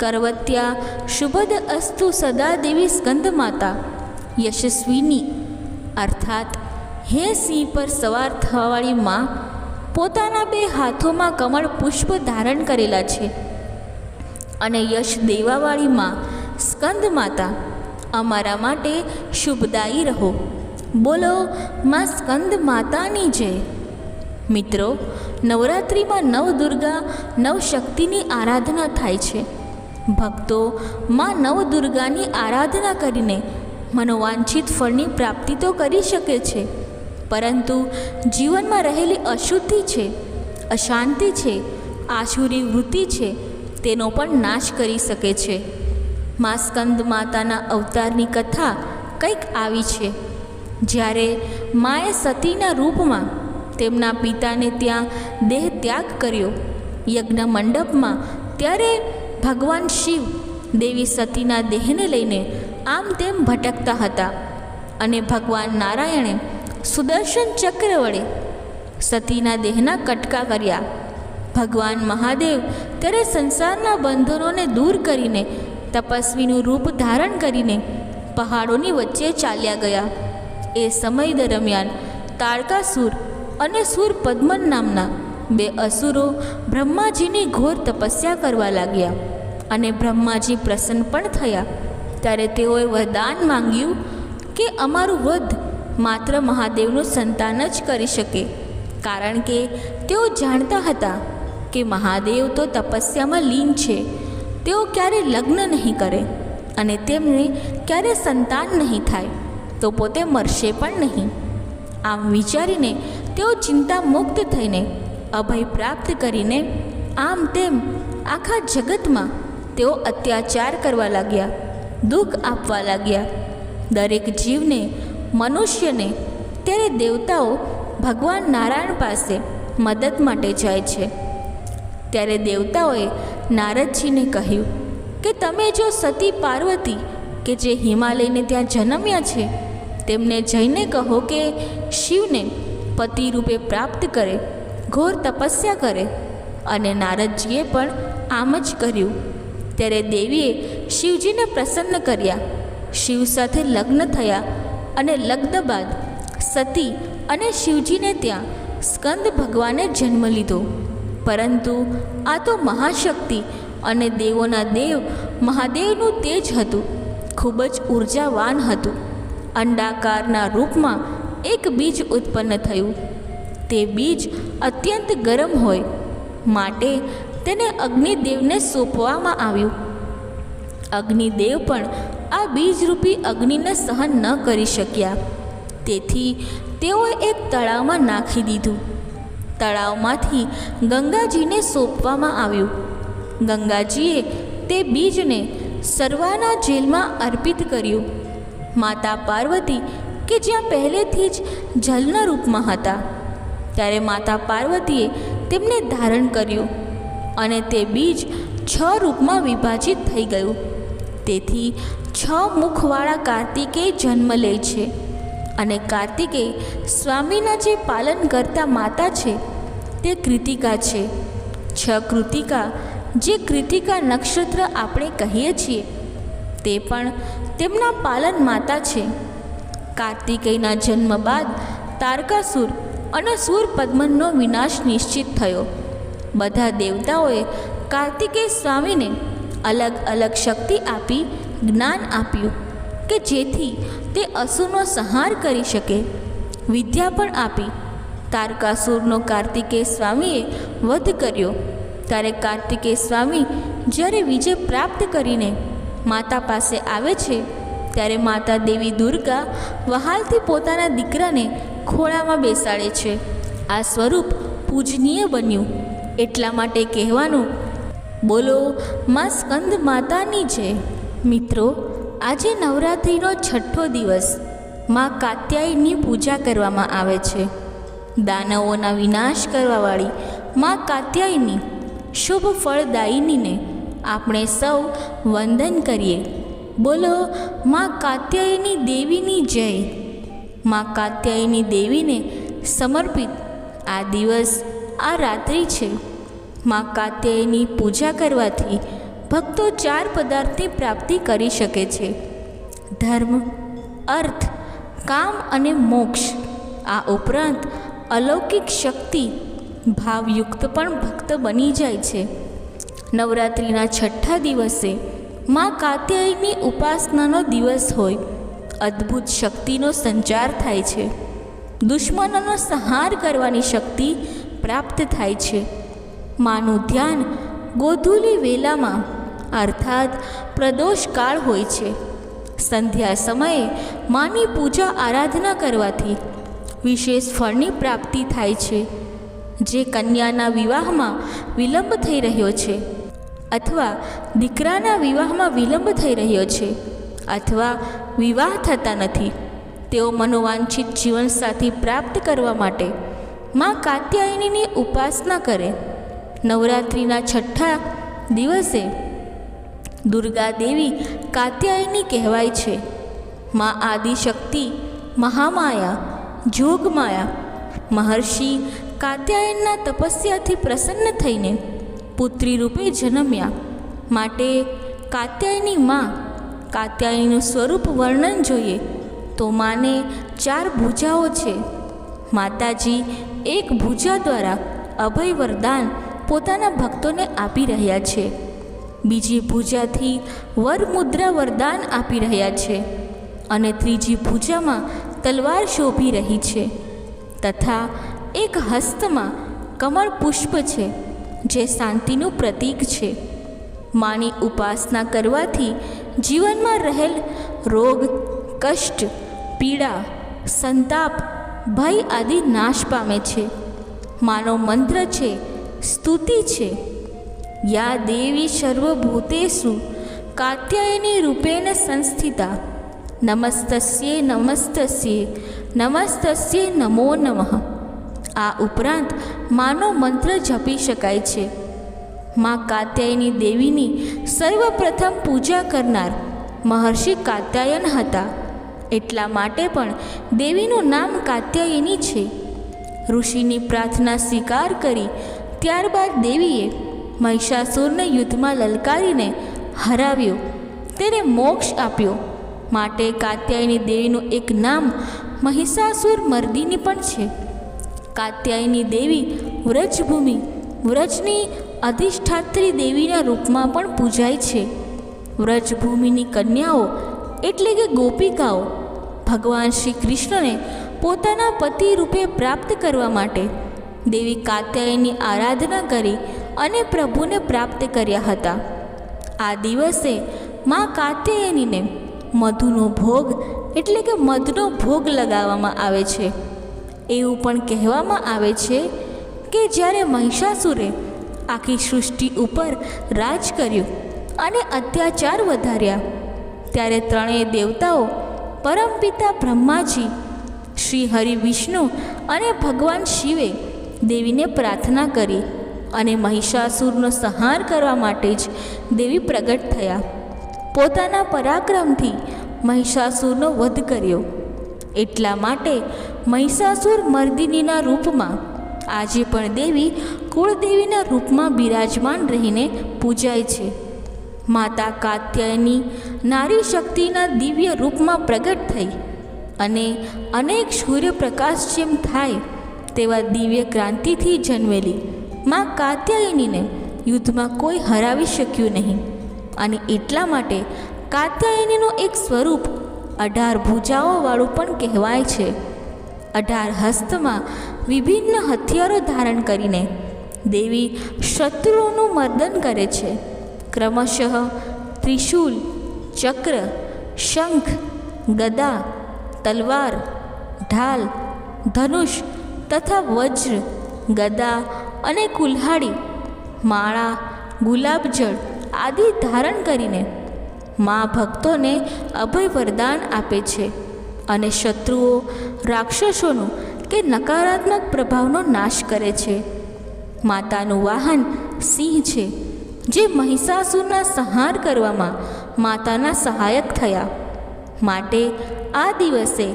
કરવત્યા શુભદ અસ્તુ સદા દેવી સ્કંદ માતા યશસ્વીની. અર્થાત હે સિંહ પર સવાર થવાવાળી માં, પોતાના 2 હાથોમાં કમળ પુષ્પ ધારણ કરેલા છે અને યશ દેવાવાળી માં સ્કંદ માતા, અમારા માટે શુભદાયી રહો. બોલો માં સ્કંદ માતાની જય. મિત્રો, નવરાત્રિમાં નવદુર્ગા નવશક્તિની આરાધના થાય છે. ભક્તો માં નવદુર્ગાની આરાધના કરીને મનોવાંછિત ફળની પ્રાપ્તિ તો કરી શકે છે, પરંતુ જીવનમાં રહેલી અશુદ્ધિ છે, અશાંતિ છે, આસુરી વૃત્તિ છે, તેનો પણ નાશ કરી શકે છે. માં સ્કંદ માતાના અવતારની કથા કંઈક આવી છે. જ્યારે માએ સતીના રૂપમાં તેમના પિતાને ત્યાં દેહ ત્યાગ કર્યો યજ્ઞ મંડપમાં, ત્યારે ભગવાન શિવ દેવી સતીના દેહને લઈને આમ તેમ ભટકતા હતા અને ભગવાન નારાયણે સુદર્શન ચક્ર વડે સતીના દેહના કટકા કર્યા. ભગવાન મહાદેવ ત્યારે સંસારના બંધનોને દૂર કરીને તપસ્વીનું રૂપ ધારણ કરીને પહાડોની વચ્ચે ચાલ્યા ગયા. એ સમય દરમિયાન તારકાસુર અને સુર પદ્મન નામના 2 અસુરો બ્રહ્માજીની ઘોર તપસ્યા કરવા લાગ્યા અને બ્રહ્માજી પ્રસન્ન પણ થયા ત્યારે તેઓએ વરદાન માંગ્યું કે અમારું વધ માત્ર મહાદેવનું સંતાન જ કરી શકે, કારણ કે તેઓ જાણતા હતા કે મહાદેવ તો તપસ્યામાં લીન છે. તેઓ ક્યારે લગ્ન નહીં કરે અને તેમને ક્યારે સંતાન નહીં થાય તો પોતે મરશે પણ નહીં. આમ વિચારીને તેઓ ચિંતા મુક્ત થઈને અભય પ્રાપ્ત કરીને આમ તેમ આખા જગતમાં તેઓ અત્યાચાર કરવા લાગ્યા, દુઃખ આપવા લાગ્યા. દરેક જીવને, મનુષ્યને. ત્યારે દેવતાઓ ભગવાન નારાયણ પાસે મદદ માટે જાય છે. ત્યારે દેવતાઓએ નારદજીને કહ્યું કે તમે જો સતી પાર્વતી કે જે હિમાલયને ત્યાં જન્મ્યા છે તેમને જઈને કહો કે શિવને પતિ રૂપે પ્રાપ્ત કરે, ઘોર તપસ્યા કરે. અને નારદજીએ પણ આમ જ કર્યું. ત્યારે દેવીએ શિવજીને પ્રસન્ન કર્યા, શિવ સાથે લગ્ન થયા અને લગ્ન બાદ સતી અને શિવજીને ત્યાં સ્કંદ ભગવાને જન્મ લીધો. પરંતુ આ તો મહાશક્તિ અને દેવોના દેવ મહાદેવનું તેજ હતું, ખૂબ જ ઉર્જાવાન હતું. અંડાકારના રૂપમાં એક બીજ ઉત્પન્ન થયું. તે બીજ અત્યંત ગરમ હોય માટે તેને અગ્નિદેવને સોંપવામાં આવ્યું. અગ્નિદેવ પણ આ બીજરૂપી અગ્નિને સહન ન કરી શક્યા, તેથી તેઓએ એક તળાવમાં નાખી દીધું. તળાવમાંથી ગંગાજીને સોંપવામાં આવ્યું. ગંગાજીએ તે બીજને સરવાના જેલમાં અર્પિત કર્યું. માતા પાર્વતી કે જ્યાં પહેલેથી જ જલના રૂપમાં હતા, ત્યારે માતા પાર્વતીએ તેમને ધારણ કર્યું અને તે બીજ 6 રૂપમાં વિભાજિત થઈ ગયું. તેથી 6 મુખવાળા કાર્તિકેય જન્મ લે છે. અને કાર્તિકેય સ્વામીના જે પાલન કરતા માતા છે તે કૃતિકા છે. 6 કૃતિકા, જે કૃતિકા નક્ષત્ર આપણે કહીએ છીએ, તે પણ તેમના પાલન માતા છે. કાર્તિકેયના જન્મ બાદ તારકાસુર અને શૂરપદ્મનનો વિનાશ નિશ્ચિત થયો. બધા દેવતાઓએ કાર્તિકેય સ્વામીને અલગ અલગ શક્તિ આપી જ્ઞાન આપ્યું કે જેથી તે અસુરનો સંહાર કરી શકે. વિદ્યા પણ આપી. તારકાસુરનો કાર્તિકેય સ્વામીએ વધ કર્યો. ત્યારે કાર્તિકેય સ્વામી જ્યારે વિજય પ્રાપ્ત કરીને માતા પાસે આવે છે, ત્યારે માતા દેવી દુર્ગા વહાલથી પોતાના દીકરાને ખોળામાં બેસાડે છે. આ સ્વરૂપ પૂજનીય બન્યું. એટલા માટે કહેવાનું, બોલો માં સ્કંદ માતાની જય. મિત્રો, આજે નવરાત્રિનો 6થો દિવસ માં કાત્યાયની પૂજા કરવામાં આવે છે. દાનવોના વિનાશ કરવાવાળી માં કાત્યાયની શુભ ફળદાયિનીને આપણે સૌ વંદન કરીએ. બોલો માં કાત્યાયની દેવીની જય. માં કાત્યાયની દેવીને સમર્પિત આ દિવસ, આ રાત્રિ છે. માં કાત્યાયની પૂજા કરવાથી ભક્તો 4 પદાર્થની પ્રાપ્તિ કરી શકે છે: ધર્મ, અર્થ, કામ અને મોક્ષ. આ ઉપરાંત અલૌકિક શક્તિ, ભાવયુક્ત પણ ભક્ત બની જાય છે. નવરાત્રિના 6થા દિવસે માં કાત્યાયની ઉપાસનાનો દિવસ હોય. અદ્ભુત શક્તિનો સંચાર થાય છે. દુશ્મનોનો સંહાર કરવાની શક્તિ પ્રાપ્ત થાય છે. માનું ધ્યાન ગોધૂલી વેલામાં અર્થાત પ્રદોષ કાળ હોય છે. સંધ્યા સમયે માની પૂજા આરાધના કરવાથી વિશેષ ફળની પ્રાપ્તિ થાય છે. જે કન્યાના વિવાહમાં વિલંબ થઈ રહ્યો છે, અથવા દીકરાના વિવાહમાં વિલંબ થઈ રહ્યો છે, અથવા વિવાહ થતા નથી, તેઓ મનોવાંછિત જીવનસાથી પ્રાપ્ત કરવા માટે માં કાત્યાયનીની ઉપાસના કરે. નવરાત્રિના 6થા દિવસે દુર્ગા દેવી કાત્યાયની કહેવાય છે. માં આદિશક્તિ, મહામાયા, જોગમાયા. મહર્ષિ કાત્યાયનના તપસ્યાથી પ્રસન્ન થઈને પુત્રી રૂપે જન્મ્યા. માટે કાત્યાયની માં, કાત્યાયનીનું સ્વરૂપ વર્ણન જોઈએ તો માને 4 ભુજાઓ છે. માતાજી એક ભુજા દ્વારા અભય વરદાન પોતાના ભક્તોને આપી રહ્યા છે. બીજી ભુજાથી વરમુદ્રા વરદાન આપી રહ્યા છે અને ત્રીજી ભુજામાં તલવાર શોભી રહી છે તથા એક હસ્તમાં કમળ પુષ્પ છે જે શાંતિનું પ્રતીક છે. માની ઉપાસના કરવાથી જીવનમાં રહેલ રોગ, કષ્ટ, પીડા, સંતાપ, ભય આદિ નાશ પામે છે. માનો મંત્ર છે, સ્તુતિ છે, યા દેવી સર્વભૂતેષુ કાત્યાયની રૂપેણ સંસ્થિતા નમસ્તસ્યે નમસ્તસ્યે નમસ્તસ્યે નમો નમઃ. આ ઉપરાંત માનો મંત્ર જપી શકાય છે. મા કાત્યાયની દેવીની સર્વપ્રથમ પૂજા કરનાર મહર્ષિ કાત્યાયન હતા. એટલા માટે પણ દેવીનું નામ કાત્યાયની છે. ઋષિની પ્રાર્થના સ્વીકાર કરી ત્યારબાદ દેવીએ મહિષાસુરને યુદ્ધમાં લલકારીને હરાવ્યો, તેને મોક્ષ આપ્યો. માટે કાત્યાયની દેવીનું એક નામ મહિષાસુર મર્દિની પણ છે. કાત્યાયની દેવી વ્રજભૂમિ, વ્રજની અધિષ્ઠાત્રી દેવીના રૂપમાં પણ પૂજાય છે. વ્રજભૂમિની કન્યાઓ એટલે કે ગોપિકાઓ ભગવાન શ્રી કૃષ્ણને પોતાના પતિ રૂપે પ્રાપ્ત કરવા માટે દેવી કાત્યાયની આરાધના કરી અને પ્રભુને પ્રાપ્ત કર્યા હતા. આ દિવસે મા કાત્યાયનીને મધુનો ભોગ એટલે કે મધનો ભોગ લગાવવામાં આવે છે. એવું પણ કહેવામાં આવે છે કે જ્યારે મહિષાસુરે આખી સૃષ્ટિ ઉપર રાજ કર્યું અને અત્યાચાર વધાર્યા ત્યારે ત્રણેય દેવતાઓ પરમપિતા બ્રહ્માજી, શ્રી હરિ વિષ્ણુ અને ભગવાન શિવે દેવીને પ્રાર્થના કરી અને મહિષાસુરનો સંહાર કરવા માટે જ દેવી પ્રગટ થયા. પોતાના પરાક્રમથી મહિષાસુરનો વધ કર્યો. એટલા માટે મહિષાસુર મર્દિનીના રૂપમાં આજે પણ દેવી કુળદેવીના રૂપમાં બિરાજમાન રહીને પૂજાય છે. માતા કાત્યાયની નારી શક્તિના દિવ્ય રૂપમાં પ્રગટ થઈ અને અનેક સૂર્યપ્રકાશ જેમ થાય તેવા દિવ્ય ક્રાંતિથી જન્મેલી મા કાત્યાયનીને યુદ્ધમાં કોઈ હરાવી શક્યું નહીં. અને એટલા માટે કાત્યાયનીનું એક સ્વરૂપ 18 ભુજાઓવાળું પણ કહેવાય છે. 18 હસ્તમાં વિભિન્ન હથિયારો ધારણ કરીને દેવી શત્રુઓનું મર્દન કરે છે. ક્રમશઃ ત્રિશૂલ, ચક્ર, શંખ, ગદા, તલવાર, ઢાલ, ધનુષ તથા વજ્ર, ગદા અને કુલ્હાડી, માળા, ગુલાબજળ આદિ ધારણ કરીને મા ભક્તોને અભય વરદાન આપે છે અને શત્રુઓ, રાક્ષસોનું કે નકારાત્મક પ્રભાવનો નાશ કરે છે. માતાનું વાહન સિંહ છે, જે મહિષાસુરના સંહાર કરવામાં માતાના સહાયક થયા. માટે આ દિવસે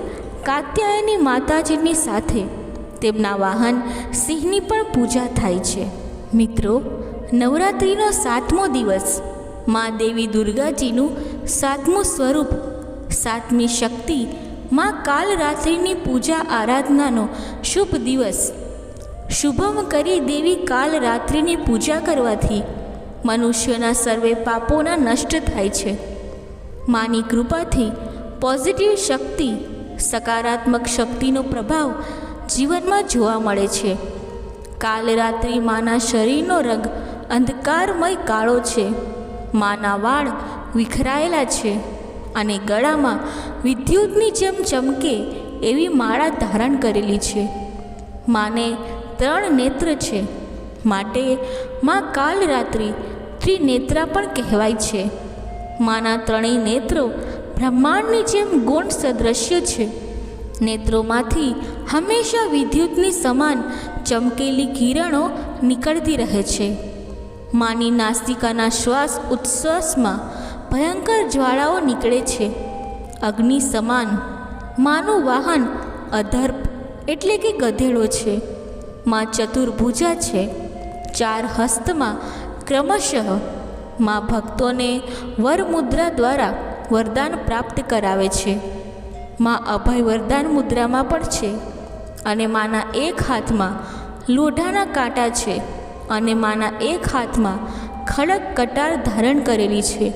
કાત્યાયની માતાજીની સાથે તેમના વાહન સિંહની પણ પૂજા થાય છે. મિત્રો, નવરાત્રિનો 7મો દિવસ મા દેવી દુર્ગાજીનું 7મું સ્વરૂપ, 7મી શક્તિ મા કાલરાત્રિની પૂજા આરાધનાનો શુભ દિવસ. શુભમ કરી દેવી કાલરાત્રિની પૂજા કરવાથી મનુષ્યના સર્વે પાપોના નષ્ટ થાય છે. માની કૃપાથી પોઝિટિવ શક્તિ, સકારાત્મક શક્તિનો પ્રભાવ જીવનમાં જોવા મળે છે. કાલરાત્રિ માના શરીરનો રંગ અંધકારમય કાળો છે. માના વાળ વિખરાયેલા છે અને ગળામાં વિદ્યુતની જેમ ચમકે એવી માળા ધારણ કરેલી છે. માને 3 નેત્ર છે, માટે મા કાલરાત્રિ ત્રિનેત્રા પણ કહેવાય છે. માના 3 નેત્રો બ્રહ્માંડની જેમ ગુણ સદૃશ્ય છે. નેત્રોમાંથી હંમેશા વિદ્યુતની સમાન ચમકેલી કિરણો નીકળતી રહે છે. માની નાસિકાના શ્વાસ ઉચ્છ્વાસમાં ભયંકર જ્વાળાઓ નીકળે છે, અગ્નિ સમાન. માનું વાહન અધર્પ એટલે કે ગધેડો છે. મા ચતુર્ભુજા છે. 4 હસ્તમાં ક્રમશઃ મા ભક્તોને વરમુદ્રા દ્વારા વરદાન પ્રાપ્ત કરાવે છે. મા અભય વરદાન મુદ્રામાં પણ છે અને માના એક હાથમાં લોઢાના કાંટા છે અને માના એક હાથમાં ખડક કટાર ધારણ કરેલી છે,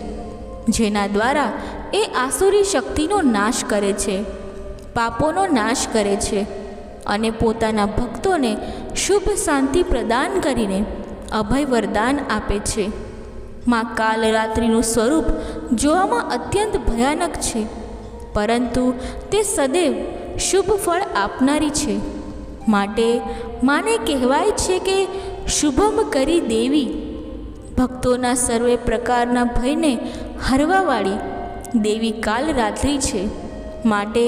જેના દ્વારા એ આસુરી શક્તિનો નાશ કરે છે, પાપોનો નાશ કરે છે અને પોતાના ભક્તોને શુભ શાંતિ પ્રદાન કરીને અભય વરદાન આપે છે. માં કાલરાત્રિનું સ્વરૂપ જોવામાં અત્યંત ભયાનક છે, પરંતુ તે સદૈવ શુભ ફળ આપનારી છે. માટે માને કહેવાય છે કે શુભમ કરી દેવી. ભક્તોના સર્વે પ્રકારના ભયને હરવાવાળી દેવી કાલરાત્રિ છે. માટે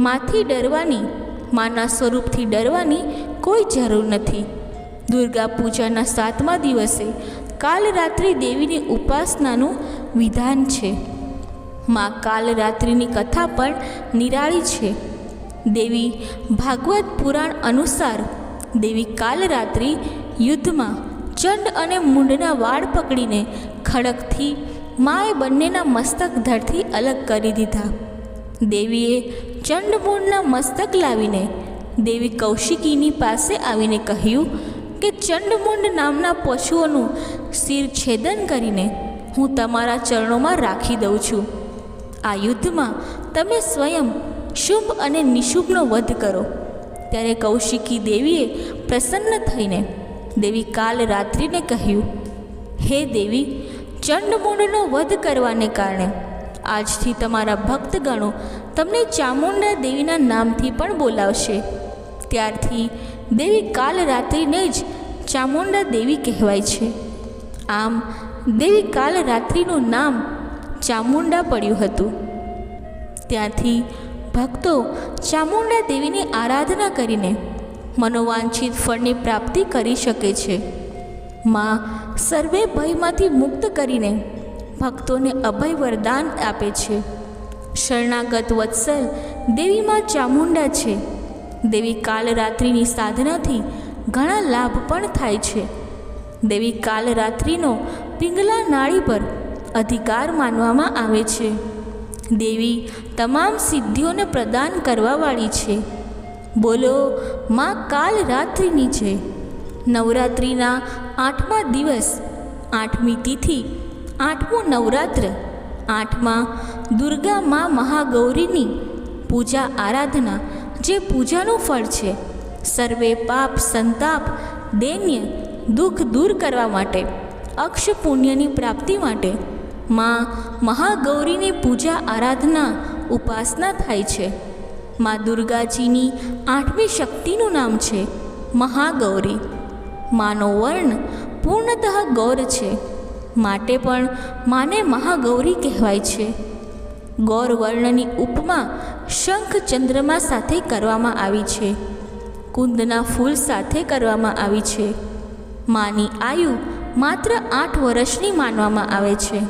માથી ડરવાની, માના સ્વરૂપથી ડરવાની કોઈ જરૂર નથી. દુર્ગા પૂજાના 7મા દિવસે કાલરાત્રિ દેવીની ઉપાસનાનું વિધાન છે. માં કાલરાત્રિની કથા પણ નિરાળી છે. દેવી ભાગવત પુરાણ અનુસાર દેવી કાલરાત્રિ યુદ્ધમાં ચંડ અને મુંડના વાળ પકડીને ખડકથી માએ બંનેના મસ્તક ધડથી અલગ કરી દીધા. દેવીએ ચંડમૂળના મસ્તક લાવીને દેવી કૌશિકીની પાસે આવીને કહ્યું કે ચંડમુંડ નામના પશુઓનું શિર છેદન કરીને હું તમારા ચરણોમાં રાખી દઉં છું. આ યુદ્ધમાં તમે સ્વયં શુંભ અને નિશુંભનો વધ કરો. ત્યારે કૌશિકી દેવીએ પ્રસન્ન થઈને દેવી કાલરાત્રિને કહ્યું, હે દેવી, ચંડમુંડનો વધ કરવાને કારણે આજથી તમારા ભક્તગણો તમને ચામુંડા દેવીના નામથી પણ બોલાવશે. ત્યારથી દેવી કાલરાત્રિને જ ચામુંડા દેવી કહેવાય છે. આમ દેવી કાલરાત્રિનું નામ ચામુંડા પડ્યું હતું. ત્યાંથી ભક્તો ચામુંડા દેવીની આરાધના કરીને મનોવાંછિત ફળની પ્રાપ્તિ કરી શકે છે. માં સર્વે ભયમાંથી મુક્ત કરીને ભક્તોને અભય વરદાન આપે છે. શરણાગત વત્સલ દેવીમાં ચામુંડા છે. દેવી કાલરાત્રિની સાધનાથી ઘણા લાભ પણ થાય છે. દેવી કાલરાત્રિનો પિંગલા નાળી પર અધિકાર માનવામાં આવે છે. દેવી તમામ સિદ્ધિઓને પ્રદાન કરવાવાળી છે. બોલો માં કાલરાત્રિની છે. નવરાત્રિના 8મા દિવસ 8મી તિથિ 8મું નવરાત્ર 8માં દુર્ગા મા મહાગૌરીની પૂજા આરાધના જે પૂજાનું ફળ છે. સર્વે પાપ સંતાપ દૈન્ય દુઃખ દૂર કરવા માટે અક્ષ પુણ્યની પ્રાપ્તિ માટે માં મહાગૌરીની પૂજા આરાધના ઉપાસના થાય છે. માં દુર્ગાજીની 8મી શક્તિનું નામ છે મહાગૌરી. માનો વર્ણ પૂર્ણતઃ ગૌર છે, માટે પણ માને મહાગૌરી કહેવાય છે. ગૌર વર્ણની ઉપમા શંખ ચંદ્રમા સાથે કરવામાં આવી છે. કુંદના ફૂલ સાથે કરવામાં આવી છે. માની આયુ માત્ર 8 વર્ષની માનવામાં આવે છે.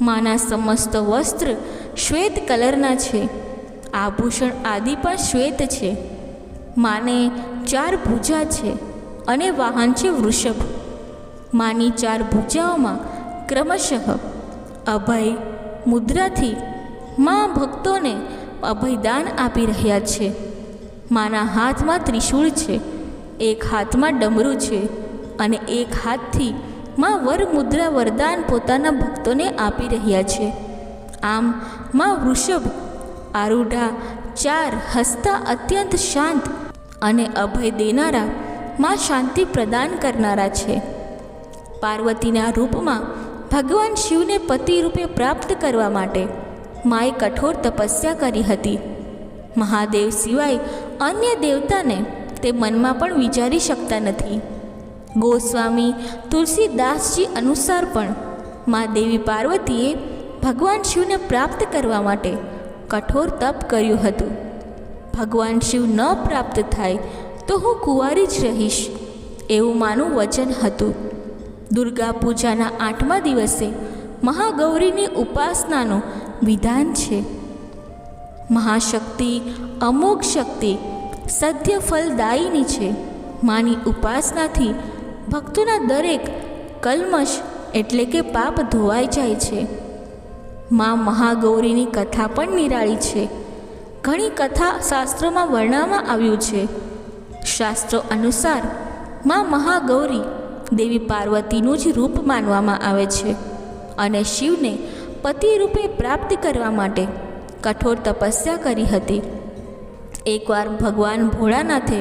માના સમસ્ત વસ્ત્ર શ્વેત કલરના છે. આભૂષણ આદિ પણ શ્વેત છે. માને 4 ભુજા છે અને વાહન છે વૃષભ. માની 4 ભુજાઓમાં ક્રમશઃ અભય મુદ્રાથી મા ભક્તોને અભયદાન આપી રહ્યા છે. માના હાથમાં ત્રિશૂળ છે, એક હાથમાં ડમરું છે અને એક હાથથી મા વર મુદ્રા વરદાન પોતાના ભક્તોને આપી રહ્યા છે. આમ મા વૃષભ આરૂઢા 4 હસતા અત્યંત શાંત અને અભય દેનારા મા શાંતિ પ્રદાન કરનારા છે. પાર્વતીના રૂપમાં ભગવાન શિવને પતિ રૂપે પ્રાપ્ત કરવા માટે માએ કઠોર તપસ્યા કરી હતી. મહાદેવ સિવાય અન્ય દેવતાને તે મનમાં પણ વિચારી શકતા નથી. ગોસ્વામી તુલસીદાસજી અનુસાર પણ મા દેવી પાર્વતીએ ભગવાન શિવને પ્રાપ્ત કરવા માટે કઠોર તપ કર્યું હતું. ભગવાન શિવ ન પ્રાપ્ત થાય તો હું કુંવારી જ રહીશ, એવું માનું વચન હતું. દુર્ગા પૂજાના 8મા દિવસે મહાગૌરીની ઉપાસનાનું વિધાન છે. મહાશક્તિ અમોઘ શક્તિ સત્ય ફલદાયિની છે. માની ઉપાસનાથી ભક્તોના દરેક કલ્મશ એટલે કે પાપ ધોવાઈ જાય છે. મા મહાગૌરીની કથા પણ નિરાળી છે. ઘણી કથા શાસ્ત્રોમાં વર્ણવવામાં આવ્યું છે. શાસ્ત્રો અનુસાર મા મહાગૌરી દેવી પાર્વતીનું જ રૂપ માનવામાં આવે છે અને શિવને પતિ રૂપે પ્રાપ્ત કરવા માટે કઠોર તપસ્યા કરી હતી. એકવાર ભગવાન ભોળાનાથે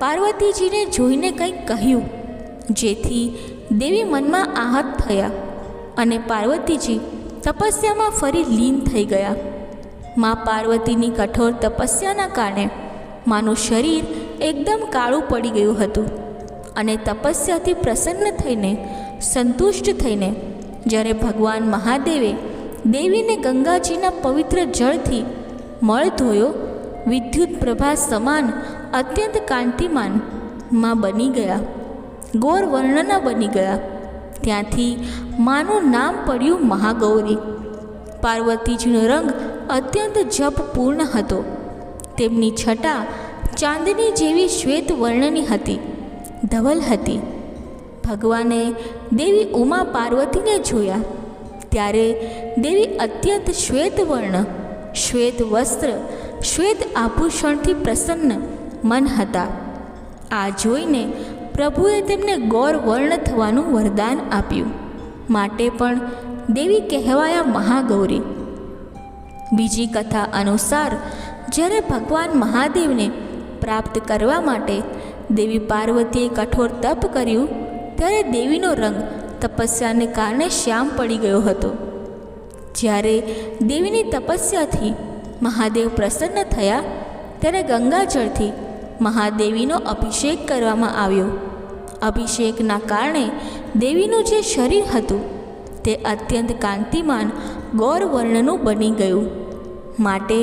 પાર્વતીજીને જોઈને કંઈક કહ્યું, જેથી દેવી મનમાં આહત થયા અને પાર્વતીજી તપસ્યામાં ફરી લીન થઈ ગયા. મા પાર્વતીની કઠોર તપસ્યાના કારણે માનું શરીર એકદમ કાળું પડી ગયું હતું અને તપસ્યાથી પ્રસન્ન થઈને સંતુષ્ટ થઈને જ્યારે ભગવાન મહાદેવે દેવીને ગંગાજીના પવિત્ર જળથી મળ ધોયો, વિદ્યુત પ્રભા સમાન અત્યંત કાંતિમાન માં બની ગયા, ગોર વર્ણના બની ગયા. ત્યાંથી માનું નામ પડ્યું મહાગૌરી. પાર્વતીજીનો રંગ અત્યંત જપપૂર્ણ હતો. તેમની છટા ચાંદની જેવી શ્વેત વર્ણની હતી, ધવલ હતી. ભગવાને દેવી ઉમા પાર્વતીને જોયા ત્યારે દેવી અત્યંત શ્વેત વર્ણ, શ્વેત વસ્ત્ર, શ્વેત આભૂષણથી પ્રસન્ન મન હતા. આ જોઈને પ્રભુએ તેમને ગૌર વર્ણ થવાનું વરદાન આપ્યું, માટે પણ દેવી કહેવાયા મહાગૌરી. બીજી કથા અનુસાર જ્યારે ભગવાન મહાદેવને પ્રાપ્ત કરવા માટે દેવી પાર્વતીએ કઠોર તપ કર્યું ત્યારે દેવીનો રંગ તપસ્યાને કારણે શ્યામ પડી ગયો હતો. જ્યારે દેવીની તપસ્યાથી મહાદેવ પ્રસન્ન થયા ત્યારે ગંગાજળથી મહાદેવીનો અભિષેક કરવામાં આવ્યો. અભિષેકના કારણે દેવીનું જે શરીર હતું તે અત્યંત કાંતિમાન ગૌર વર્ણનું બની ગયું, માટે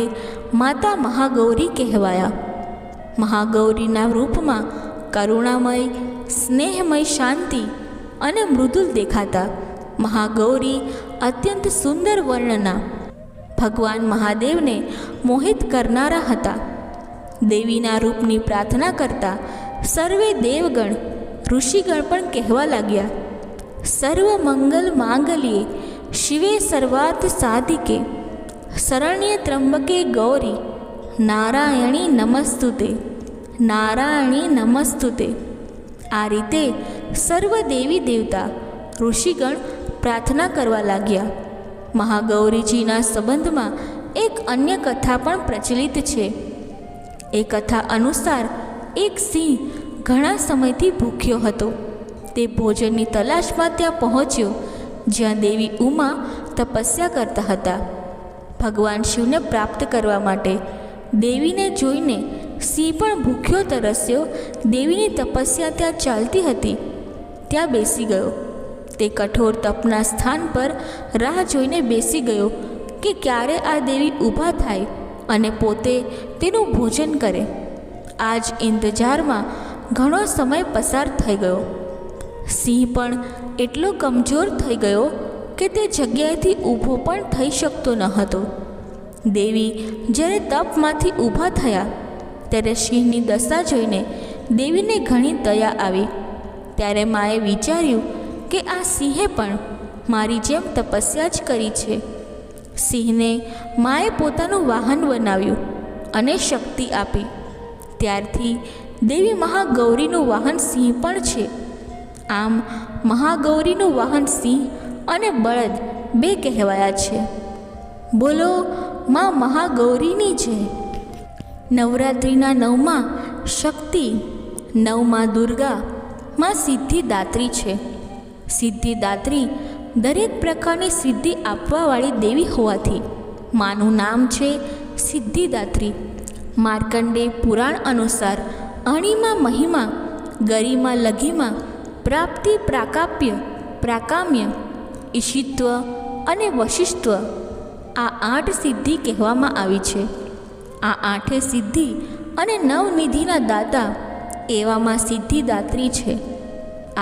માતા મહાગૌરી કહેવાયા. મહાગૌરીના રૂપમાં કરુણામય, સ્નેહમય, શાંતિ અને મૃદુલ દેખાતા મહાગૌરી અત્યંત સુંદર વર્ણના ભગવાન મહાદેવને મોહિત કરનારા હતા. દેવીના રૂપની પ્રાર્થના કરતા સર્વે દેવગણ, ઋષિગણ પણ કહેવા લાગ્યા, સર્વ મંગલ માંગલ્યે શિવે સર્વાર્થ સાધિકે શરણ્ય ત્રંબકે ગૌરી નારાયણી નમસ્તુતે, નારાયણી નમસ્તુતે. આ રીતે સર્વ દેવી દેવતા, ઋષિગણ પ્રાર્થના કરવા લાગ્યા. મહાગૌરીજીના સંબંધમાં એક અન્ય કથા પણ પ્રચલિત છે. એ કથા અનુસાર એક સિંહ ઘણા સમયથી ભૂખ્યો હતો. તે ભોજનની તલાશમાં ત્યાં પહોંચ્યો જ્યાં દેવી ઉમા તપસ્યા કરતા હતા. ભગવાન શિવને પ્રાપ્ત કરવા માટે દેવીને જોઈને સિંહ પણ ભૂખ્યો તરસ્યો દેવીની તપસ્યા ત્યાં ચાલતી હતી ત્યાં બેસી ગયો. તે કઠોર તપના સ્થાન પર રાહ જોઈને બેસી ગયો કે ક્યારે આ દેવી ઊભા થાય અને પોતે તેનું ભોજન કરે. આ જ ઇંતજારમાં ઘણો સમય પસાર થઈ ગયો. સિંહ પણ એટલો કમજોર થઈ ગયો કે તે જગ્યાએથી ઊભો પણ થઈ શકતો ન હતો. દેવી જ્યારે તપમાંથી ઊભા થયા ત્યારે સિંહની દશા જોઈને દેવીને ઘણી દયા આવી. ત્યારે માએ વિચાર્યું કે આ સિંહે પણ મારી જેમ તપસ્યા જ કરી છે. સિંહને માએ પોતાનું વાહન બનાવ્યું અને શક્તિ આપી. ત્યારથી દેવી મહાગૌરીનું વાહન સિંહ પણ છે. આમ મહાગૌરીનું વાહન સિંહ અને બળદ બે કહેવાયા છે. બોલો માં મહાગૌરીની જય. નવરાત્રિના 9મા શક્તિ, 9મા દુર્ગા માં સિદ્ધિદાત્રી છે. સિદ્ધિદાત્રી દરેક પ્રકારની સિદ્ધિ આપવાવાળી દેવી હોવાથી માનું નામ છે સિદ્ધિદાત્રી. માર્કંડેય પુરાણ અનુસાર અણિમા, મહિમા, ગરિમા, લઘિમા, પ્રાપ્તિ, પ્રાકાપ્ય, પ્રાકામ્ય, ઈશિત્વ અને વશિષ્ઠત્વ આ 8 સિદ્ધિ કહેવામાં આવી છે. આ 8 સિદ્ધિ અને નવનિધિના દાતા એવામાં સિદ્ધિદાત્રી છે.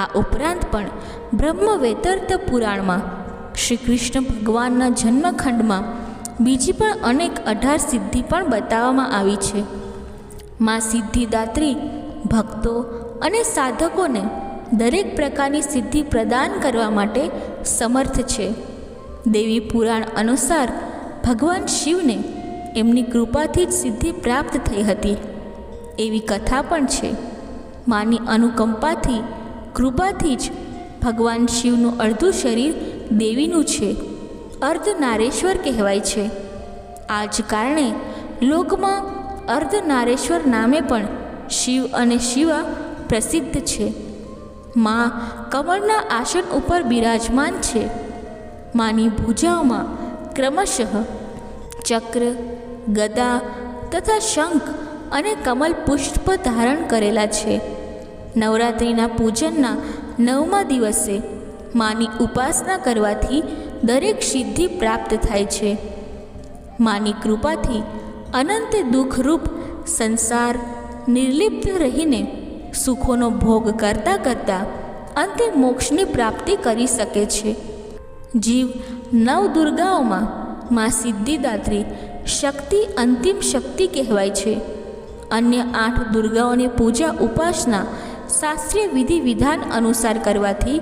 આ ઉપરાંત પણ બ્રહ્મવૈવર્ત પુરાણમાં શ્રી કૃષ્ણ ભગવાનના જન્મખંડમાં બીજી પણ અનેક 18 સિદ્ધિ પણ બતાવવામાં આવી છે. માં સિદ્ધિદાત્રી ભક્તો અને સાધકોને દરેક પ્રકારની સિદ્ધિ પ્રદાન કરવા માટે સમર્થ છે. દેવી પુરાણ અનુસાર ભગવાન શિવને એમની કૃપાથી જ સિદ્ધિ પ્રાપ્ત થઈ હતી એવી કથા પણ છે. માની અનુકંપાથી કૃપાથી જ ભગવાન શિવનું અડધું શરીર દેવીનું છે, અર્ધનારેશ્વર કહેવાય છે. આ જ કારણે લોકમાં અર્ધનારેશ્વર નામે પણ શિવ અને શિવા પ્રસિદ્ધ છે. માં કમળના આસન ઉપર બિરાજમાન છે. માની ભુજાઓમાં ક્રમશઃ ચક્ર, ગદા તથા શંખ અને કમલ પુષ્પ ધારણ કરેલા છે. નવરાત્રિના પૂજનના 9મા દિવસે માની ઉપાસના કરવાથી દરેક સિદ્ધિ પ્રાપ્ત થાય છે. માની કૃપાથી અનંત દુઃખરૂપ સંસાર નિર્લિપ્ત રહીને સુખોનો ભોગ કરતાં કરતાં અંતે મોક્ષની પ્રાપ્તિ કરી શકે છે. જીવ નવદુર્ગાઓમાં મા સિદ્ધિદાત્રી શક્તિ અંતિમ શક્તિ કહેવાય છે. અન્ય 8 દુર્ગાઓની પૂજા ઉપાસના શાસ્ત્રીય વિધિ વિધાન અનુસાર કરવાથી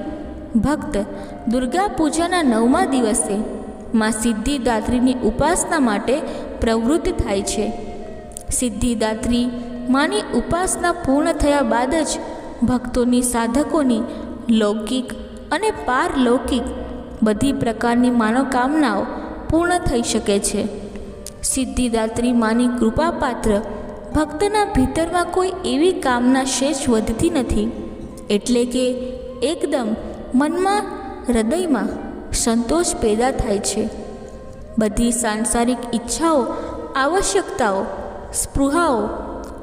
ભક્ત દુર્ગા પૂજાના 9મા દિવસે મા સિદ્ધિદાત્રીની ઉપાસના માટે પ્રવૃત્ત થાય છે. સિદ્ધિદાત્રી માની ઉપાસના પૂર્ણ થયા બાદ જ ભક્તોની સાધકોની લૌકિક અને પારલૌકિક બધી પ્રકારની મનોકામનાઓ પૂર્ણ થઈ શકે છે. સિદ્ધિદાત્રી માની કૃપાપાત્ર ભક્તના ભીતરમાં કોઈ એવી કામના શેષ વધતી નથી, એટલે કે એકદમ મનમાં હૃદયમાં સંતોષ પેદા થાય છે. બધી સાંસારિક ઈચ્છાઓ, આવશ્યકતાઓ, સ્પૃહાઓ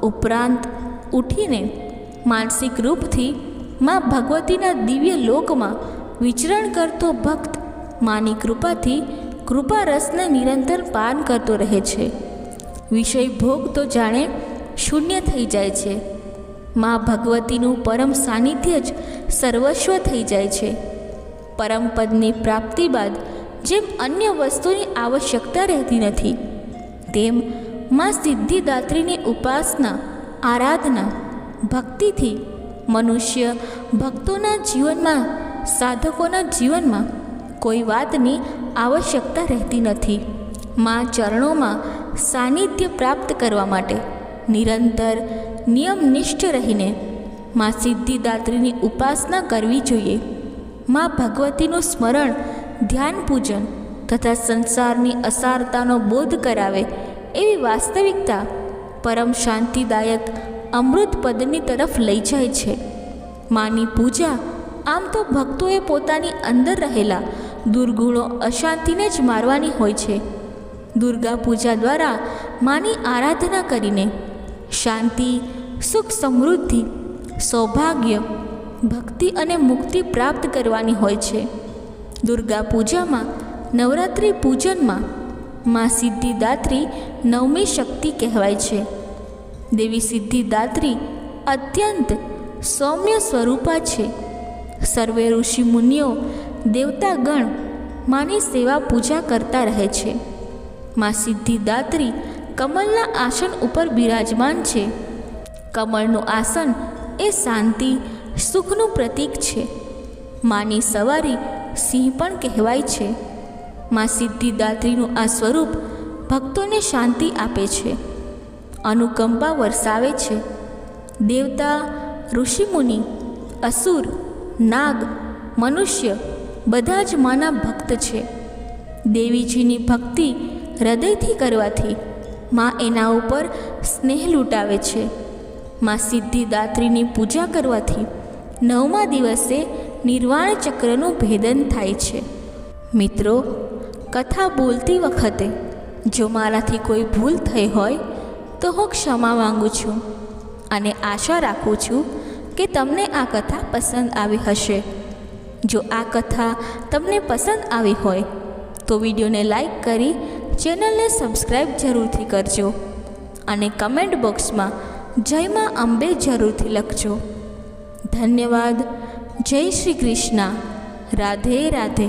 ઉપરાંત ઉઠીને માનસિક રૂપથી મા ભગવતીના દિવ્ય લોકમાં વિચરણ કરતો ભક્ત માની કૃપાથી કૃપારસને નિરંતર પાન કરતો રહે છે. વિષય ભોગ તો જાણે શૂન્ય થઈ જાય છે. મા ભગવતીનું પરમ સાનિધ્ય જ સર્વસ્વ થઈ જાય છે. પરમપદની પ્રાપ્તિ બાદ જેમ અન્ય વસ્તુની આવશ્યકતા રહેતી નથી, તેમ મા સિદ્ધિદાત્રીની ઉપાસના, આરાધના, ભક્તિથી મનુષ્ય ભક્તોના જીવનમાં, સાધકોના જીવનમાં કોઈ વાતની આવશ્યકતા રહેતી નથી. મા ચરણોમાં સાનિધ્ય પ્રાપ્ત કરવા માટે નિરંતર નિયમનિષ્ઠ રહીને મા સિદ્ધિદાત્રીની ઉપાસના કરવી જોઈએ. મા ભગવતીનું સ્મરણ, ધ્યાન, પૂજન તથા સંસારની અસારતાનો બોધ કરાવે એવી વાસ્તવિકતા પરમ શાંતિદાયક અમૃત પદની તરફ લઈ જાય છે. માની પૂજા આમ તો ભક્તોએ પોતાની અંદર રહેલા દુર્ગુણો, અશાંતિને જ મારવાની હોય છે. દુર્ગા પૂજા દ્વારા માની આરાધના કરીને શાંતિ, સુખ, સમૃદ્ધિ, સૌભાગ્ય, ભક્તિ અને મુક્તિ પ્રાપ્ત કરવાની હોય છે. દુર્ગા પૂજામાં, નવરાત્રિ પૂજનમાં મા સિદ્ધિદાત્રી 9મી શક્તિ કહેવાય છે. દેવી સિદ્ધિદાત્રી અત્યંત સૌમ્ય સ્વરૂપા છે. સર્વે ઋષિ મુનિઓ, દેવતાગણ માની સેવા પૂજા કરતા રહે છે. મા સિદ્ધિદાત્રી કમલના આસન ઉપર બિરાજમાન છે. કમળનું આસન એ શાંતિ, સુખનું પ્રતીક છે. માની સવારી સિંહ પણ કહેવાય છે. મા સિદ્ધિદાત્રીનું આ સ્વરૂપ ભક્તોને શાંતિ આપે છે, અનુકંપા વરસાવે છે. દેવતા, ઋષિમુનિ, અસુર, નાગ, મનુષ્ય બધા જ માના ભક્ત છે. દેવીજીની ભક્તિ હૃદયથી કરવાથી મા એના ઉપર સ્નેહ લૂંટાવે છે. મા સિદ્ધિદાત્રીની પૂજા કરવાથી 9મા દિવસે નિર્વાણ ચક્રનું ભેદન થાય છે. મિત્રો, કથા બોલતી વખતે જો મારાથી કોઈ ભૂલ થઈ હોય તો હું ક્ષમા માંગુ છું અને આશા રાખું છું કે તમને આ કથા પસંદ આવી હશે. જો આ કથા તમને પસંદ આવી હોય તો વિડીયોને લાઈક કરી ચેનલને સબસ્ક્રાઈબ જરૂરથી કરજો અને કમેન્ટ બોક્સમાં જય મા અંબે જરૂરથી લખજો. ધન્યવાદ. જય શ્રી કૃષ્ણ. રાધે રાધે.